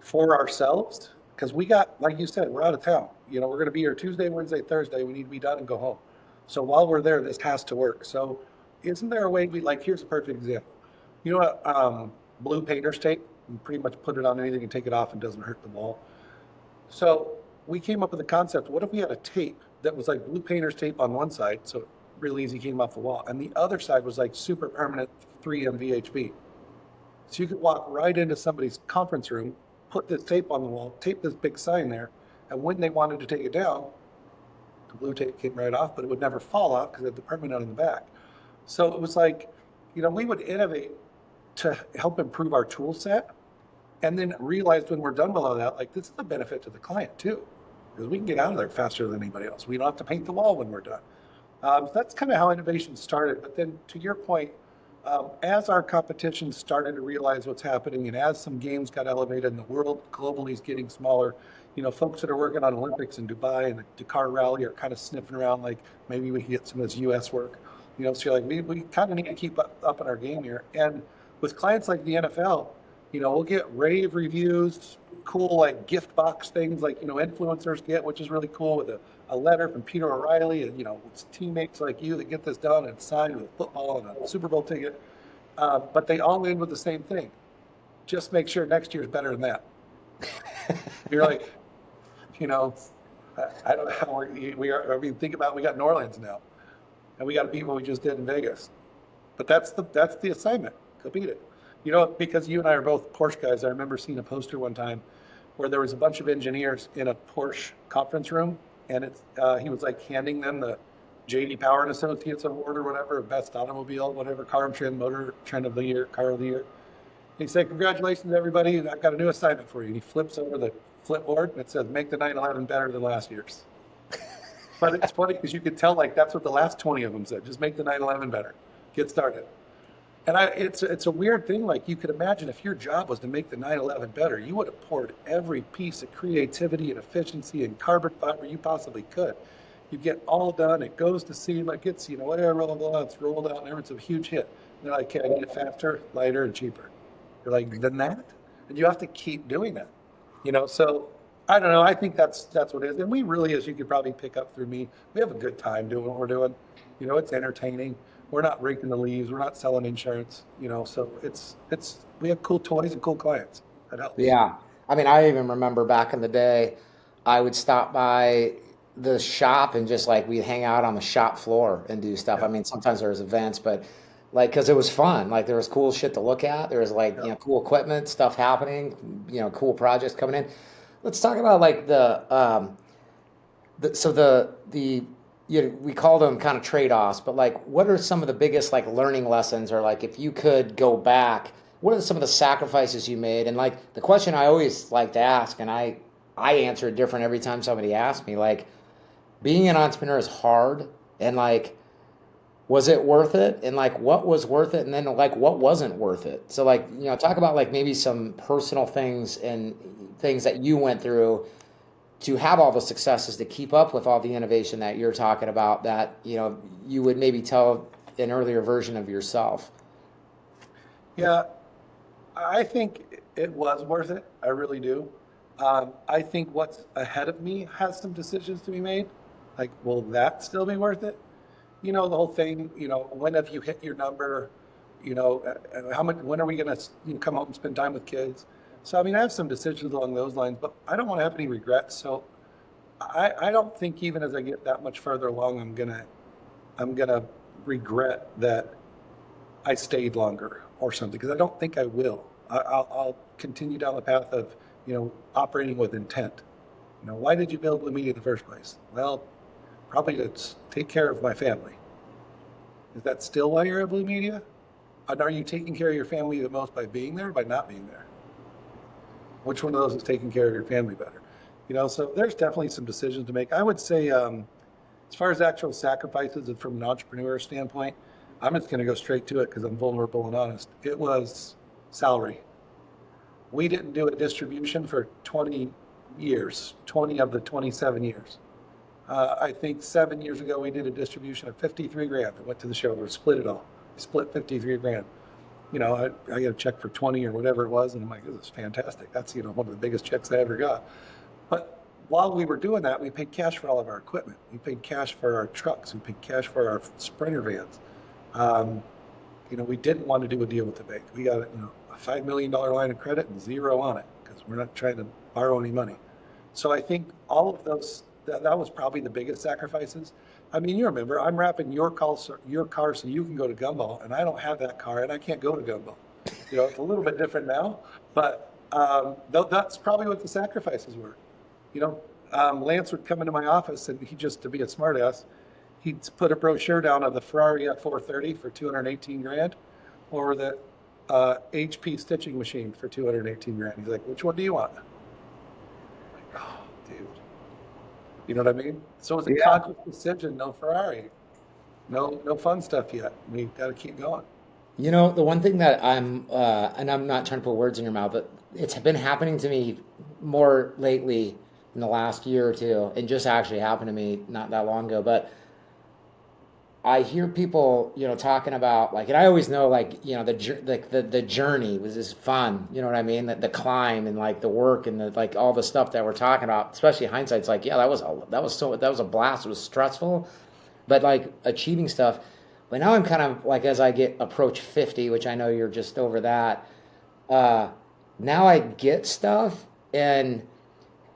for ourselves because we got, like you said, we're out of town. We're going to be here Tuesday, Wednesday, Thursday. We need to be done and go home. So while we're there, this has to work. So isn't there a way here's a perfect example. You know what, blue painter's tape, you pretty much put it on anything and take it off and doesn't hurt the wall. So we came up with the concept, what if we had a tape that was like blue painter's tape on one side, so it really easy came off the wall, and the other side was like super permanent 3M VHB. So you could walk right into somebody's conference room, put this tape on the wall, tape this big sign there, and when they wanted to take it down, the blue tape came right off, but it would never fall off because it had the permanent on the back. So it was like, we would innovate to help improve our tool set and then realize when we're done with all that, like this is a benefit to the client too, because we can get out of there faster than anybody else. We don't have to paint the wall when we're done. So that's kind of how innovation started. But then to your point, as our competition started to realize what's happening and as some games got elevated and the world globally is getting smaller, folks that are working on Olympics in Dubai and the Dakar Rally are kind of sniffing around like maybe we can get some of this US work. So you're like, we kind of need to keep up in our game here. And with clients like the NFL, we'll get rave reviews, cool like gift box things like, influencers get, which is really cool with a letter from Peter O'Reilly and, it's teammates like you that get this done and signed with a football and a Super Bowl ticket. But they all end with the same thing. Just make sure next year is better than that. You're like, I don't know how we are. I mean, think about we got New Orleans now and we got to beat what we just did in Vegas. But that's the assignment. Go beat it. Because you and I are both Porsche guys, I remember seeing a poster one time where there was a bunch of engineers in a Porsche conference room, and he was like handing them the J.D. Power and Associates Award or whatever, best automobile, whatever, car and trend, motor trend of the year, car of the year. He said, congratulations, everybody. I've got a new assignment for you. And he flips over the flipboard and it says, make the 911 better than last year's. But it's funny because you could tell like that's what the last 20 of them said, just make the 911 better. get started. And it's a weird thing. Like you could imagine if your job was to make the 911 better, you would have poured every piece of creativity and efficiency and carbon fiber you possibly could. You get all done. It goes to SEMA, it gets, whatever, blah, blah, blah, it's rolled out and everything's a huge hit. And they're like, okay, I need it faster, lighter, and cheaper. You're like, than that? And you have to keep doing that. So I don't know. I think that's what it is. And we really, as you could probably pick up through me, we have a good time doing what we're doing. It's entertaining. We're not raking the leaves. We're not selling insurance. So it's we have cool toys and cool clients. That helps. Yeah. I mean, I even remember back in the day, I would stop by the shop and just like we'd hang out on the shop floor and do stuff. I Yeah, mean, sometimes there was events, but like, because it was fun. Like, there was cool shit to look at. There was like, yeah, cool equipment, stuff happening, cool projects coming in. Let's talk about like we call them kind of trade-offs, but like, what are some of the biggest like learning lessons, or like if you could go back, what are some of the sacrifices you made? And like the question I always like to ask, and I answer it different every time somebody asks me, like being an entrepreneur is hard, and like was it worth it? And like what was worth it? And then like what wasn't worth it? So like, talk about like maybe some personal things and things that you went through to have all the successes to keep up with all the innovation that you're talking about that you would maybe tell an earlier version of yourself. yeah. I think it was worth it. I really do. I think what's ahead of me has some decisions to be made. Like, will that still be worth it? The whole thing. When have you hit your number? How much? When are we gonna come home and spend time with kids? So I mean, I have some decisions along those lines, but I don't want to have any regrets. So I don't think even as I get that much further along, I'm gonna regret that I stayed longer or something, because I don't think I will. I'll continue down the path of operating with intent. Why did you build Blue Media in the first place? Well, probably to take care of my family. Is that still why you're at Blue Media? And are you taking care of your family the most by being there or by not being there? Which one of those is taking care of your family better? So there's definitely some decisions to make. I would say, as far as actual sacrifices and from an entrepreneur standpoint, I'm just going to go straight to it because I'm vulnerable and honest. It was salary. We didn't do a distribution for 20 years, 20 of the 27 years. I think 7 years ago we did a distribution of 53 grand. I went to the show, we split it all. We split 53 grand. I got a check for 20 or whatever it was, and I'm like, this is fantastic. That's one of the biggest checks I ever got. But while we were doing that, we paid cash for all of our equipment. We paid cash for our trucks. We paid cash for our Sprinter vans. Um, we didn't want to do a deal with the bank. We got a $5 million line of credit and zero on it because we're not trying to borrow any money. So I think all of those, that was probably the biggest sacrifices. I mean, you remember, I'm wrapping your car so you can go to Gumball, and I don't have that car, and I can't go to Gumball. It's a little bit different now, but that's probably what the sacrifices were. Lance would come into my office, and he just, to be a smartass, he'd put a brochure down of the Ferrari F430 for 218 grand, or the HP stitching machine for 218 grand. He's like, which one do you want? I'm like, oh, dude. You know what I mean? So it's a Yeah. conscious decision. No Ferrari, no fun stuff yet. We got to keep going. The one thing that and I'm not trying to put words in your mouth, but it's been happening to me more lately in the last year or two, and just actually happened to me not that long ago. But I hear people, talking about like, and I always know like, the journey was just fun. You know what I mean? The climb and like the work and the like all the stuff that we're talking about. Especially hindsight's like, yeah, that was a blast. It was stressful, but like achieving stuff. But now I'm kind of like, as I approach 50, which I know you're just over that. Uh, Now I get stuff, and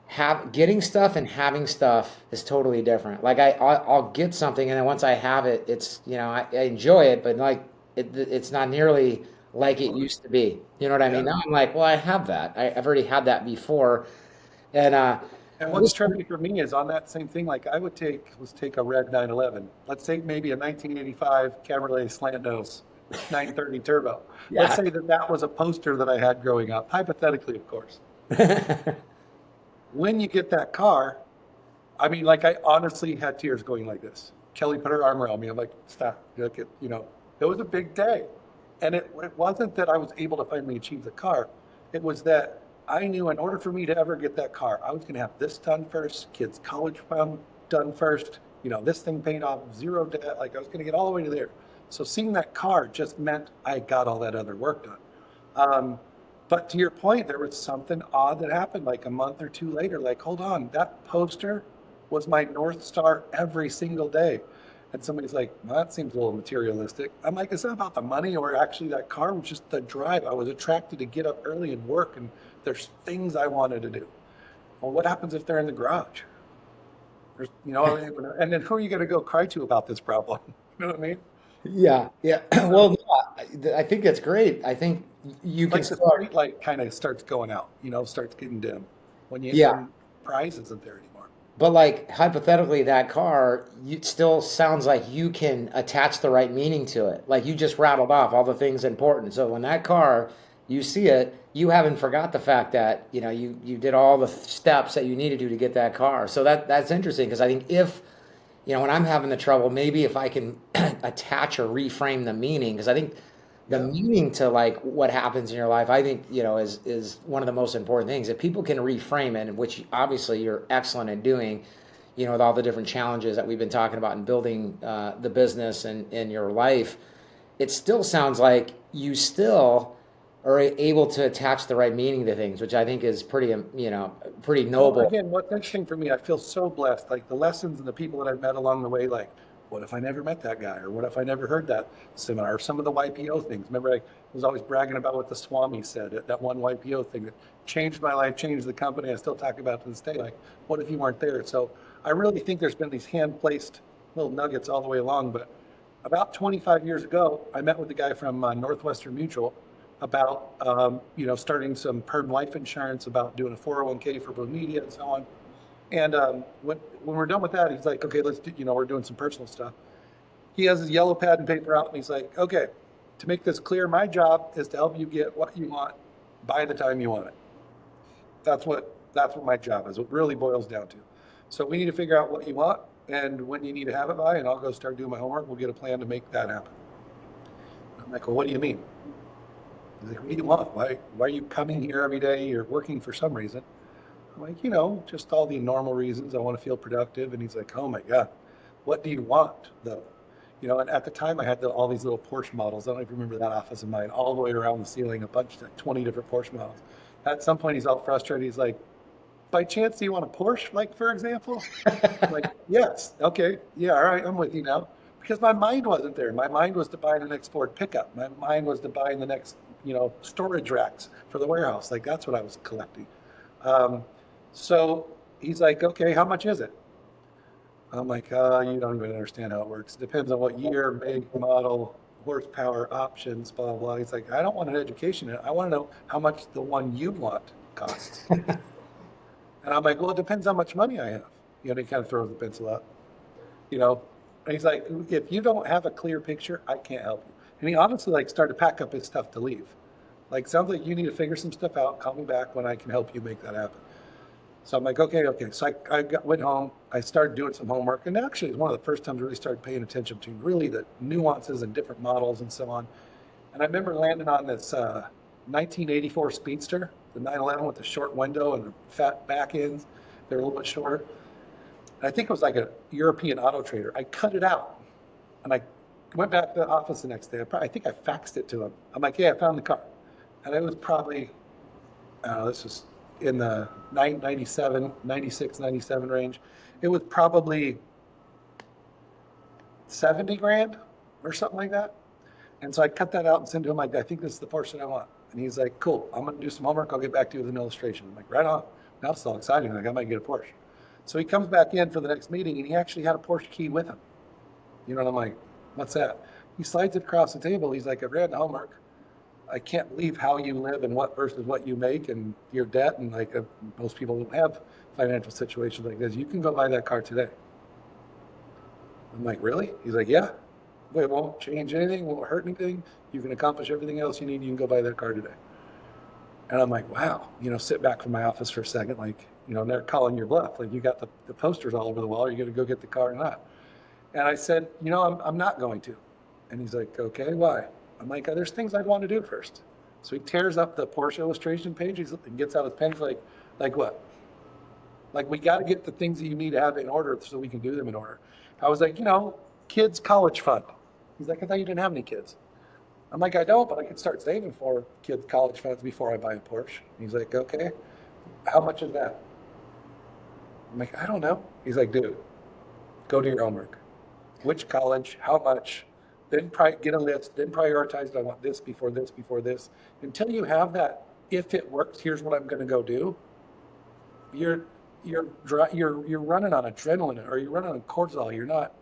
have getting stuff and having stuff is totally different. Like I'll get something, and then once I have it, it's I enjoy it, but like it's not nearly like it used to be. You know what I mean? Yeah. Now I'm like, well, I have that. I've already had that before, and And what's this, tricky for me is on that same thing. Like let's take a red 911. Let's take maybe a 1985 Cabriolet slant nose 930 turbo. Let's yeah. say that was a poster that I had growing up, hypothetically, of course. When you get that car, I mean, like I honestly had tears going like this. Kelly put her arm around me. I'm like, stop. Look at. It was a big day. And it wasn't that I was able to finally achieve the car. It was that I knew in order for me to ever get that car, I was going to have this done first, kids' college fund done first, this thing paid off, zero debt. Like I was going to get all the way to there. So seeing that car just meant I got all that other work done. Um, but to your point, there was something odd that happened like a month or two later. Like, hold on, that poster was my North Star every single day. And somebody's like, well, that seems a little materialistic. I'm like, it's not about the money or actually that car was just the drive. I was attracted to get up early and work, and there's things I wanted to do. Well, what happens if they're in the garage? And then who are you going to go cry to about this problem? You know what I mean? Yeah, yeah. So Well, no, I think that's great. I think you can like the start. street light kind of starts going out, starts getting dim Yeah, when prize isn't there anymore. but like hypothetically, that car, it still sounds like you can attach the right meaning to it. Like you just rattled off all the things important. So when that car, you see it, you haven't forgot the fact that you did all the steps that you need to do to get that car. So that's interesting because I think if when I'm having the trouble, maybe if I can attach or reframe the meaning, because I think the Yeah. meaning to like what happens in your life, I think, is one of the most important things. If people can reframe it, which obviously you're excellent at doing, with all the different challenges that we've been talking about in building the business and in your life, it still sounds like you still are able to attach the right meaning to things, which I think is pretty, pretty Well, noble. again, what's interesting for me, I feel so blessed. Like the lessons and the people that I've met along the way, like, what if I never met that guy? Or what if I never heard that seminar? Or some of the YPO things. Remember, I was always bragging about what the Swami said at that one YPO thing that changed my life, changed the company. I still talk about it to this day. Like, what if you weren't there? So I really think there's been these hand placed little nuggets all the way along. But about 25 years ago, I met with a guy from Northwestern Mutual about starting some perm life insurance, about doing a 401k for both media and so on. And when we're done with that, he's like, okay, let's do, we're doing some personal stuff. He has his yellow pad and paper out, and he's like, okay, to make this clear, my job is to help you get what you want by the time you want it. That's what my job is. It really boils down to. So we need to figure out what you want and when you need to have it by, and I'll go start doing my homework. We'll get a plan to make that happen. I'm like, well, what do you mean? He's like, what do you want? Why are you coming here every day? You're working for some reason. I'm like, just all the normal reasons. I want to feel productive. And he's like, oh my God, what do you want though? And at the time I had all these little Porsche models. I don't even remember that office of mine, all the way around the ceiling, a bunch, like 20 different Porsche models. At some point he's all frustrated. He's like, by chance, do you want a Porsche, like, for example? I'm like, yes. Okay. Yeah. All right. I'm with you now. Because my mind wasn't there. My mind was to buy the next Ford pickup. My mind was to buy the next, storage racks for the warehouse. Like, that's what I was collecting. Um, so he's like, okay, how much is it? I'm like, you don't even understand how it works. It depends on what year, make, model, horsepower, options, blah, blah, blah. He's like, I don't want an education in it. I want to know how much the one you want costs. And I'm like, well, it depends how much money I have. He kind of throws the pencil up, you know. And he's like, if you don't have a clear picture, I can't help you. And he honestly like started to pack up his stuff to leave. Like, sounds like you need to figure some stuff out. Call me back when I can help you make that happen. So I'm like, okay, okay. So went home. I started doing some homework. And actually, it's one of the first times I really started paying attention to really the nuances and different models and so on. And I remember landing on this 1984 Speedster, the 911 with the short window and the fat back ends. They're a little bit shorter. And I think it was like a European Auto Trader. I cut it out and I went back to the office the next day. I think I faxed it to him. I'm like, yeah, I found the car. And it was probably, I don't know, this was in the 97, 96, 97 range. It was probably 70 grand or something like that. And so I cut that out and sent to him, like, I think this is the portion I want. And he's like, cool, I'm going to do some homework. I'll get back to you with an illustration. I'm like, right on. Now it's all exciting. Like, I might get a Porsche. So he comes back in for the next meeting and he actually had a Porsche key with him. And I'm like, what's that? He slides it across the table. He's like, I've read the homework. I can't believe how you live and what versus what you make and your debt. And like most people don't have financial situations like this. You can go buy that car today. I'm like, really? He's like, yeah. It won't change anything, won't hurt anything. You can accomplish everything else you need. You can go buy that car today. And I'm like, wow, sit back from my office for a second. Like, they're calling your bluff. Like, you got the posters all over the wall. Are you going to go get the car or not? And I said, I'm not going to. And he's like, okay, why? I'm like, there's things I'd want to do first. So he tears up the Porsche illustration page. He gets out his pen. He's like what? Like, we got to get the things that you need to have in order so we can do them in order. I was like, kids' college fund. He's like, I thought you didn't have any kids. I'm like, I don't, but I could start saving for kids' college funds before I buy a Porsche. He's like, okay, how much is that? I'm like, I don't know. He's like, dude, go do your homework. Which college, how much, then get a list, then prioritize, I want this before this, before this. Until you have that, if it works, here's what I'm going to go do. You're you're running on adrenaline, or you're running on cortisol. You're not,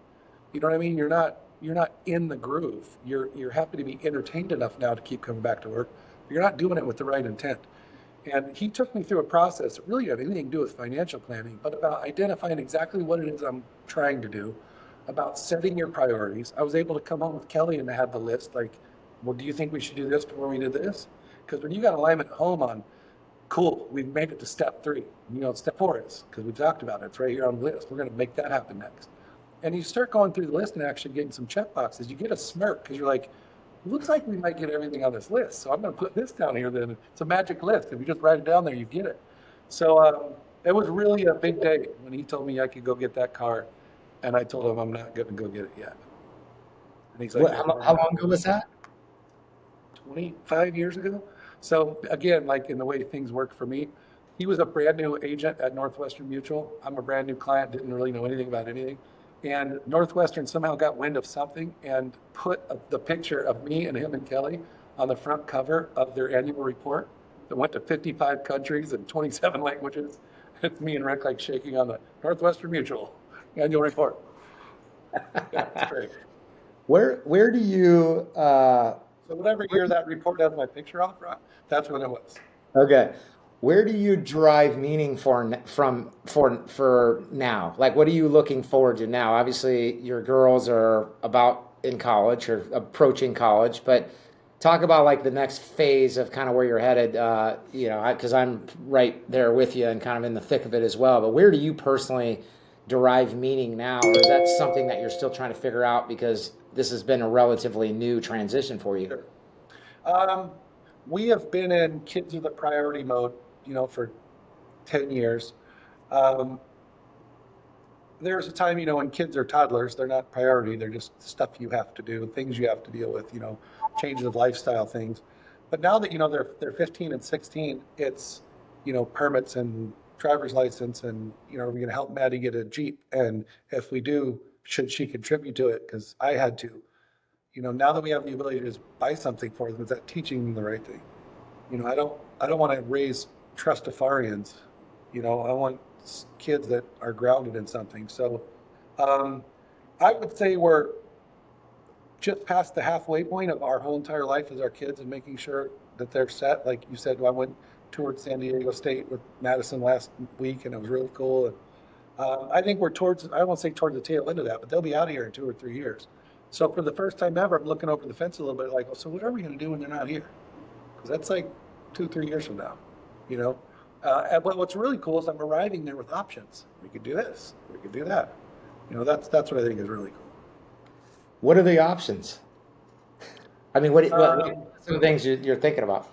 you know what I mean? You're not in the groove. You're happy to be entertained enough now to keep coming back to work. But you're not doing it with the right intent. And he took me through a process that really had anything to do with financial planning, but about identifying exactly what it is I'm trying to do, about setting your priorities. I was able to come home with Kelly and have the list like, well, do you think we should do this before we do this? Because when you got alignment at home on, cool, we've made it to step 3. Step 4 is, because we talked about it, it's right here on the list. We're going to make that happen next. And you start going through the list and actually getting some check boxes. You get a smirk because you're like, looks like we might get everything on this list. So I'm going to put this down here. Then it's a magic list. If you just write it down there, you get it. So it was really a big day when he told me I could go get that car. And I told him I'm not going to go get it yet. And he's like, How long ago was that? 25 years ago. So again, like in the way things work for me, he was a brand new agent at Northwestern Mutual. I'm a brand new client, didn't really know anything about anything. And Northwestern somehow got wind of something and put the picture of me and him and Kelly on the front cover of their annual report that went to 55 countries and 27 languages. It's me and Rick like shaking on the Northwestern Mutual annual report. Yeah, it's great. Where do you So whatever year that report has my picture off, right, that's when it was. okay? Where do you drive meaning for now? Like, what are you looking forward to now? Obviously, your girls are about in college or approaching college, but talk about like the next phase of kind of where you're headed. Because I'm right there with you and kind of in the thick of it as well. But where do you personally derive meaning now, or is that something that you're still trying to figure out because this has been a relatively new transition for you? Sure. Um, we have been in kids with a priority mode, for 10 years. Um, there's a time, when kids are toddlers, they're not priority. They're just stuff you have to do, things you have to deal with, changes of lifestyle things. But now that, they're 15 and 16, it's, permits and driver's license and, we're going to help Maddie get a Jeep. And if we do, should she contribute to it? Because I had to. Now that we have the ability to just buy something for them, is that teaching them the right thing? I don't want to raise trustafarians. I want kids that are grounded in something. So, I would say we're just past the halfway point of our whole entire life as our kids and making sure that they're set. Like you said, I went towards San Diego State with Madison last week, and it was really cool. And I think we're towards, I won't say towards the tail end of that, but they'll be out of here in 2 or 3 years. So for the first time ever, I'm looking over the fence a little bit like, well, so what are we going to do when they're not here? Because that's like 2, 3 years from now, you know? But what's really cool is I'm arriving there with options. We could do this, we could do that. That's what I think is really cool. What are the options? I mean, what Um, some things you're thinking about?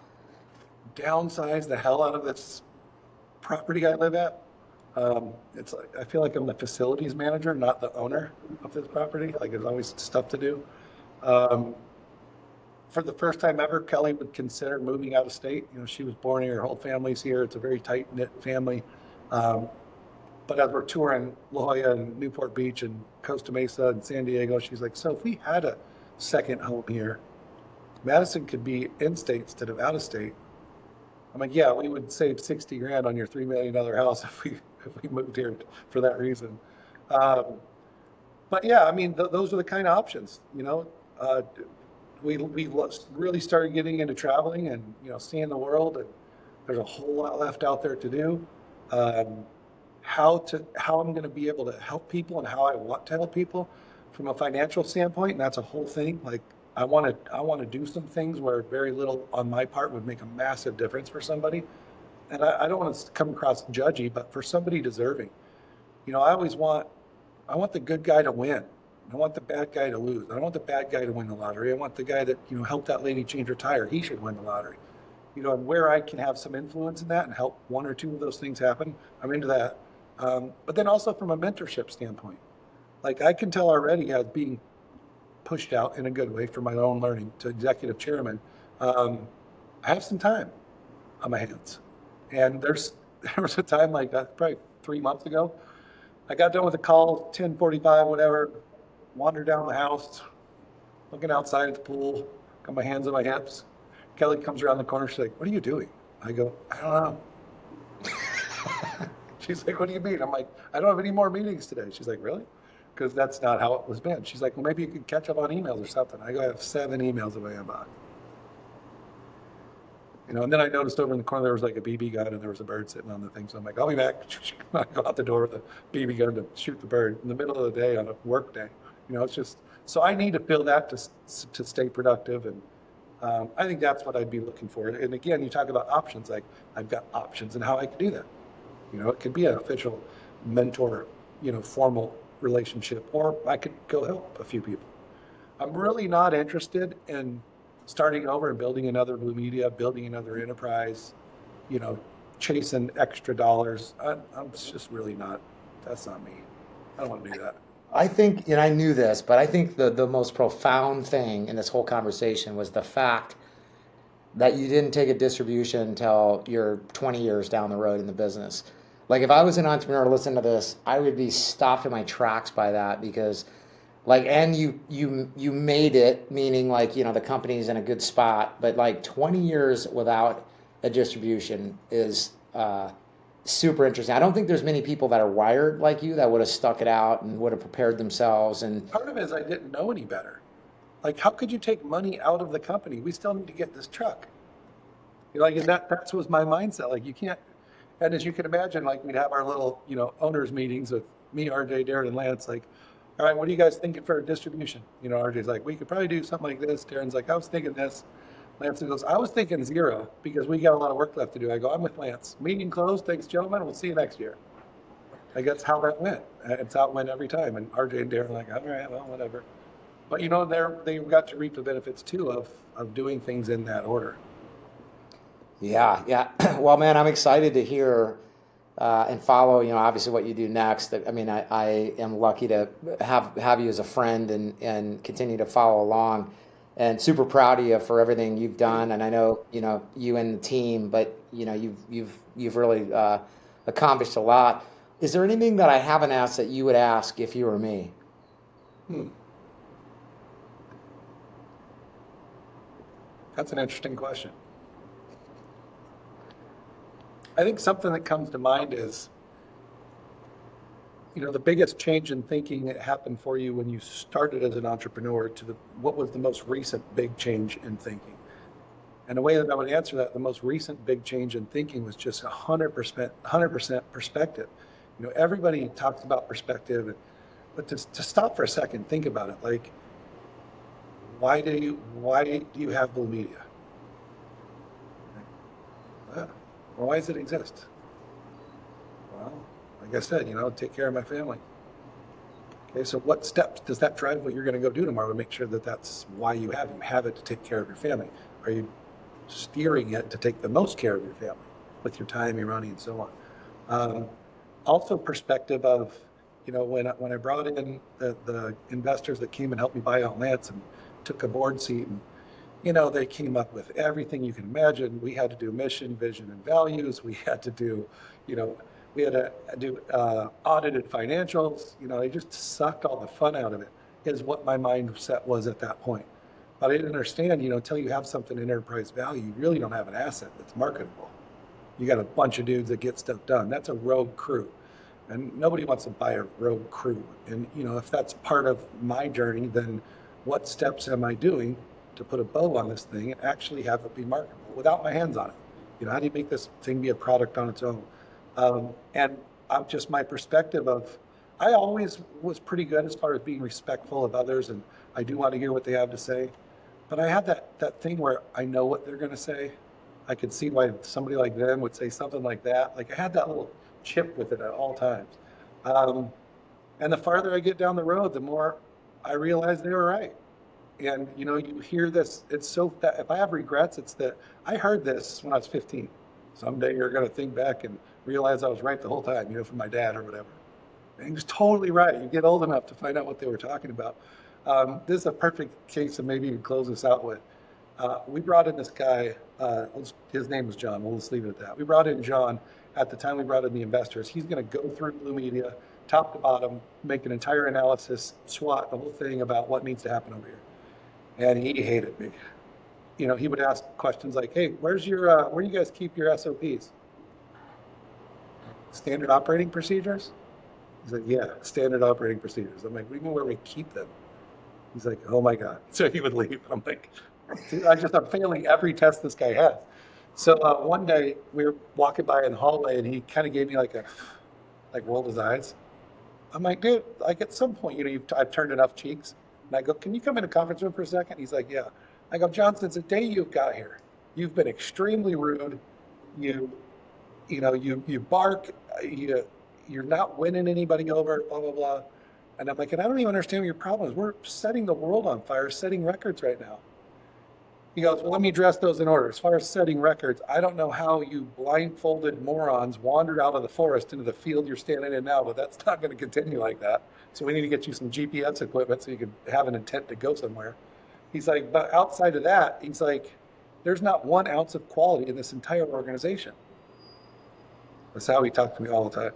Downsize the hell out of this property I live at. It's like, I feel like I'm the facilities manager, not the owner of this property. Like there's always stuff to do. Um, for the first time ever, Kelly would consider moving out of state. She was born here, her whole family's here. It's a very tight knit family. Um, but as we're touring La Jolla and Newport Beach and Costa Mesa and San Diego, she's like, so if we had a second home here, Madison could be in state instead of out of state. I'm like, yeah, we would save 60 grand on your $3 million house if we moved here for that reason. Um, but yeah, I mean, those are the kind of options. We really started getting into traveling and seeing the world, and there's a whole lot left out there to do. Um, how I'm going to be able to help people and how I want to help people from a financial standpoint, and that's a whole thing. Like I want to do some things where very little on my part would make a massive difference for somebody. And I don't want to come across judgy, but for somebody deserving, I want the good guy to win. I want the bad guy to lose. I don't want the bad guy to win the lottery. I want the guy that, helped that lady change her tire. He should win the lottery. And where I can have some influence in that and help one or two of those things happen, I'm into that. But then also from a mentorship standpoint, like I can tell already as being pushed out in a good way for my own learning to executive chairman, I have some time on my hands. And there was a time like that, probably 3 months ago. I got done with a call, 10:45, whatever, wandered down the house, looking outside at the pool, got my hands on my hips. Kelly comes around the corner. She's like, "What are you doing?" I go, "I don't know." She's like, "What do you mean?" I'm like, "I don't have any more meetings today." She's like, "Really?" Because that's not how it was been. She's like, "Well, maybe you could catch up on emails or something." I go, "I have 7 emails in my inbox." And then I noticed over in the corner there was like a BB gun and there was a bird sitting on the thing. So I'm like, "I'll be back." I go out the door with a BB gun to shoot the bird in the middle of the day on a work day. It's just, so I need to feel that to stay productive. And I think that's what I'd be looking for. And again, you talk about options, like I've got options and how I can do that. It could be an official mentor, formal relationship, or I could go help a few people. I'm really not interested in starting over and building another Blue Media, building another enterprise, you know, chasing extra dollars. I'm just really not, that's not me. I don't want to do that. I think, and I knew this, but I think the most profound thing in this whole conversation was the fact that you didn't take a distribution until you're 20 years down the road in the business. Like if I was an entrepreneur listening to this, I would be stopped in my tracks by that because like, and you made it, meaning like, the company's in a good spot, but like 20 years without a distribution is super interesting. I don't think there's many people that are wired like you that would have stuck it out and would have prepared themselves. And Part of it is I didn't know any better. Like, how could you take money out of the company? We still need to get this truck. Like, and that's was my mindset. Like, you can't. And as you can imagine, like we'd have our little, owners meetings with me, RJ, Darren, and Lance. Like, all right, what are you guys thinking for a distribution? RJ's like, we could probably do something like this. Darren's like, I was thinking this. Lance goes, I was thinking 0 because we got a lot of work left to do. I go, I'm with Lance. Meeting closed. Thanks, gentlemen. We'll see you next year. Like that's how that went. It's how it went every time. And RJ and Darren are like, all right, well, whatever. But they got to reap the benefits too of doing things in that order. yeah, yeah. Well, man, I'm excited to hear and follow, obviously what you do next. I mean, I am lucky to have you as a friend and continue to follow along and super proud of you for everything you've done. And I know, you and the team, but you've really accomplished a lot. Is there anything that I haven't asked that you would ask if you were me? Hmm. That's an interesting question. I think something that comes to mind is, the biggest change in thinking that happened for you when you started as an entrepreneur to what was the most recent big change in thinking? And the way that I would answer that, the most recent big change in thinking was just 100% perspective. Everybody talks about perspective, but to stop for a second, think about it. Like, why do you have Blue Media? Well, why does it exist? Well, like I said, take care of my family. Okay, so what steps does that drive what you're going to go do tomorrow to make sure that that's why you have it? You have it to take care of your family. Are you steering it to take the most care of your family with your time, your money, and so on? Also, perspective of, when I brought in the investors that came and helped me buy out Lance and took a board seat, and they came up with everything you can imagine. We had to do mission, vision, and values. We had to do, we had to do audited financials. They just sucked all the fun out of it, is what my mindset was at that point. But I didn't understand, until you have something in enterprise value, you really don't have an asset that's marketable. You got a bunch of dudes that get stuff done. That's a rogue crew. And nobody wants to buy a rogue crew. And, if that's part of my journey, then what steps am I doing to put a bow on this thing and actually have it be marketable without my hands on it? How do you make this thing be a product on its own? And I'm just my perspective of, I always was pretty good as far as being respectful of others, and I do want to hear what they have to say. But I have that thing where I know what they're going to say. I could see why somebody like them would say something like that. Like I had that little chip with it at all times. And the farther I get down the road, the more I realized they were right. And you hear this. It's so that if I have regrets, it's that I heard this when I was 15. Someday you're going to think back and realize I was right the whole time, from my dad or whatever. And he was totally right. You get old enough to find out what they were talking about. This is a perfect case of maybe you can close this out with. We brought in this guy. His name was John. We'll just leave it at that. We brought in John at the time we brought in the investors. He's going to go through Blue Media, top to bottom, make an entire analysis, SWOT, the whole thing about what needs to happen over here. And he hated me. He would ask questions like, "Hey, where do you guys keep your SOPs? Standard operating procedures?" He's like, "Yeah, standard operating procedures." I'm like, "What do you mean where we keep them?" He's like, "Oh my God." So he would leave. I'm like, I'm failing every test this guy has. So one day we were walking by in the hallway and he kind of gave me like rolled his eyes. I'm like, "Dude, like at some point, I've turned enough cheeks." And I go, "Can you come in a conference room for a second?" He's like, "Yeah." I go, "John, since the day you've got here, you've been extremely rude. You, you bark. You're not winning anybody over. Blah blah blah." And I'm like, "And I don't even understand what your problem is. We're setting the world on fire, setting records right now." He goes, "Well, let me address those in order. As far as setting records, I don't know how you blindfolded morons wandered out of the forest into the field you're standing in now, but that's not going to continue like that. So we need to get you some GPS equipment so you can have an intent to go somewhere." He's like, "But outside of that," he's like, "there's not 1 ounce of quality in this entire organization." That's how he talked to me all the time.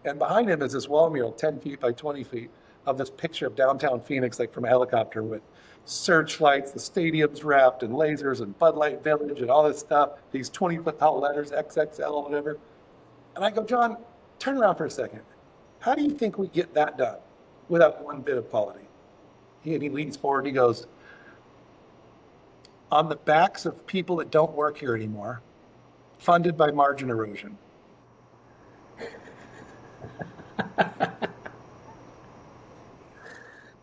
And behind him is this wall mural, 10 feet by 20 feet, of this picture of downtown Phoenix, like from a helicopter with searchlights, the stadium's wrapped in lasers and Bud Light Village and all this stuff, these 20-foot tall letters, XXL, whatever. And I go, "John, turn around for a second. How do you think we get that done without one bit of quality?" And he leans forward and he goes, "On the backs of people that don't work here anymore, funded by margin erosion."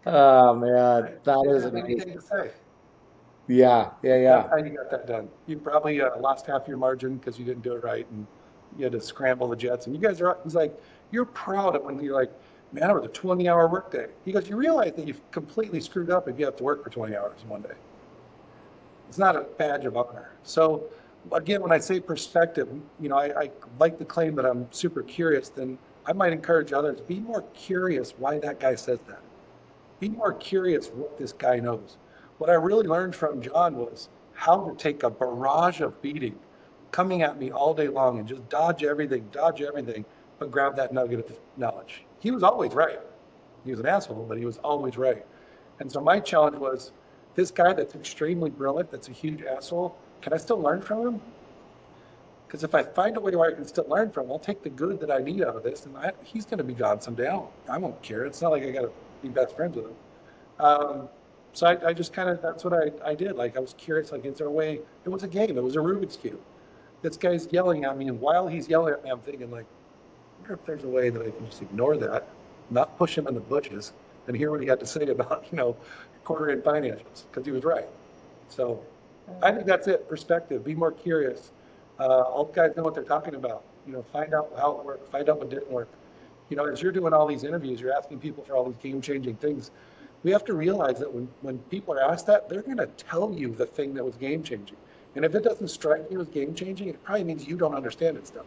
Oh man, that Didn't is have amazing. anything to say. Yeah, yeah, That's yeah. how you got that done. You probably lost half your margin because you didn't do it right, and you had to scramble the jets. And you guys are, he's like, "You're proud of when you're like, man, it was a 20-hour workday." He goes, "You realize that you've completely screwed up if you have to work for 20 hours one day. It's not a badge of honor." So again, when I say perspective, I like to claim that I'm super curious. Then I might encourage others, be more curious why that guy says that. Be more curious what this guy knows. What I really learned from John was how to take a barrage of beating coming at me all day long and just dodge everything, but grab that nugget of knowledge. He was always right. He was an asshole, but he was always right. And so my challenge was, this guy that's extremely brilliant, that's a huge asshole, can I still learn from him? Because if I find a way where I can still learn from him, I'll take the good that I need out of this, and he's going to be gone someday. I won't care. It's not like I got to be best friends with him. Um, so I just kind of, that's what I did. Like, I was curious, like, is there a way? It was a game. It was a Rubik's Cube. This guy's yelling at me, and while he's yelling at me, I'm thinking, like, I wonder if there's a way that I can just ignore that, not push him in the bushes, and hear what he had to say about, quarter in financials, because he was right. So I think that's it. Perspective. Be more curious. All the guys know what they're talking about. Find out how it worked. Find out what didn't work. As you're doing all these interviews, you're asking people for all these game-changing things. We have to realize that when people are asked that, they're going to tell you the thing that was game-changing. And if it doesn't strike you as game-changing, it probably means you don't understand it still.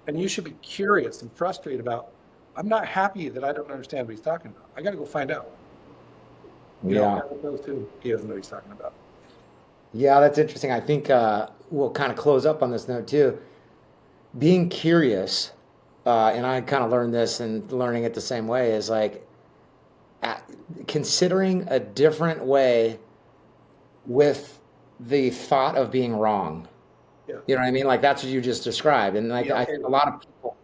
And you should be curious and frustrated about, "I'm not happy that I don't understand what he's talking about. I got to go find out." Yeah. As opposed to, he doesn't know what he's talking about. Yeah, that's interesting. I think we'll kind of close up on this note too. Being curious, and I kind of learned this and learning it the same way, is like a- considering a different way with the thought of being wrong. Yeah. You know what I mean? Like that's what you just described. And like Be I okay think a with lot that. of people,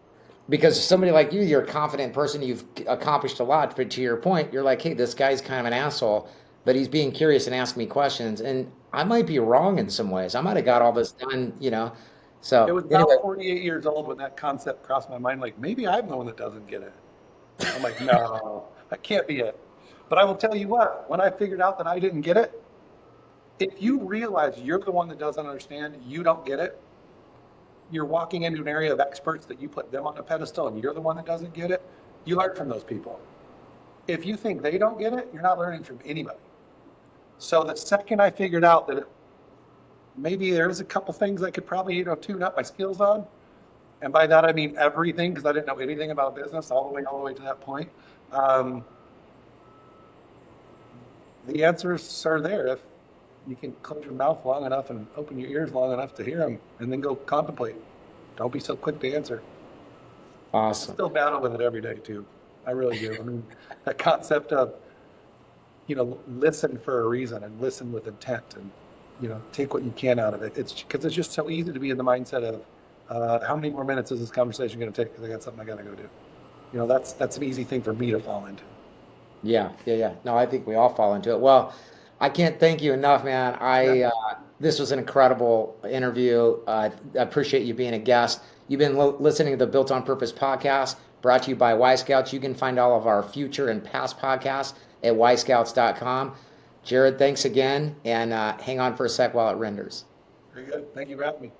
because somebody like you, you're a confident person, you've accomplished a lot, but to your point, you're like, hey, this guy's kind of an asshole, but he's being curious and asking me questions. And I might be wrong in some ways. I might have got Yeah. all this done. It So was anyway, about 48 years old when that concept crossed my mind. Like, maybe I'm the one that doesn't get it. I'm like, no, that can't be it. But I will tell you what, when I figured out that I didn't get it, if you realize you're the one that doesn't understand, you don't get it, you're walking into an area of experts that you put them on a pedestal and you're the one that doesn't get it, you learn from those people. if you think they don't get it, you're not learning from anybody. So the second I figured out that maybe there's a couple things I could probably, tune up my skills on, and by that I mean everything, because I didn't know anything about business all the way to that point. Um, the answers are there if you can close your mouth long enough and open your ears long enough to hear them, and then go contemplate. Don't be so quick to answer. I Awesome. still battle with it every day too. I really do. I mean, that concept of, listen for a reason and listen with intent, and, take what you can out of it. It's because it's just so easy to be in the mindset of, how many more minutes is this conversation going to take? Because I got something I got to go do. That's an easy thing for me to fall into. Yeah, yeah, yeah. No, I think we all fall into it. Well, I can't thank you enough, man. Yeah. This was an incredible interview. I appreciate you being a guest. You've been listening to the Built on Purpose podcast, brought to you by Y Scouts. You can find all of our future and past podcasts at yscouts.com. Jared, thanks again, and hang on for a sec while it renders. Very good. Thank you for having me.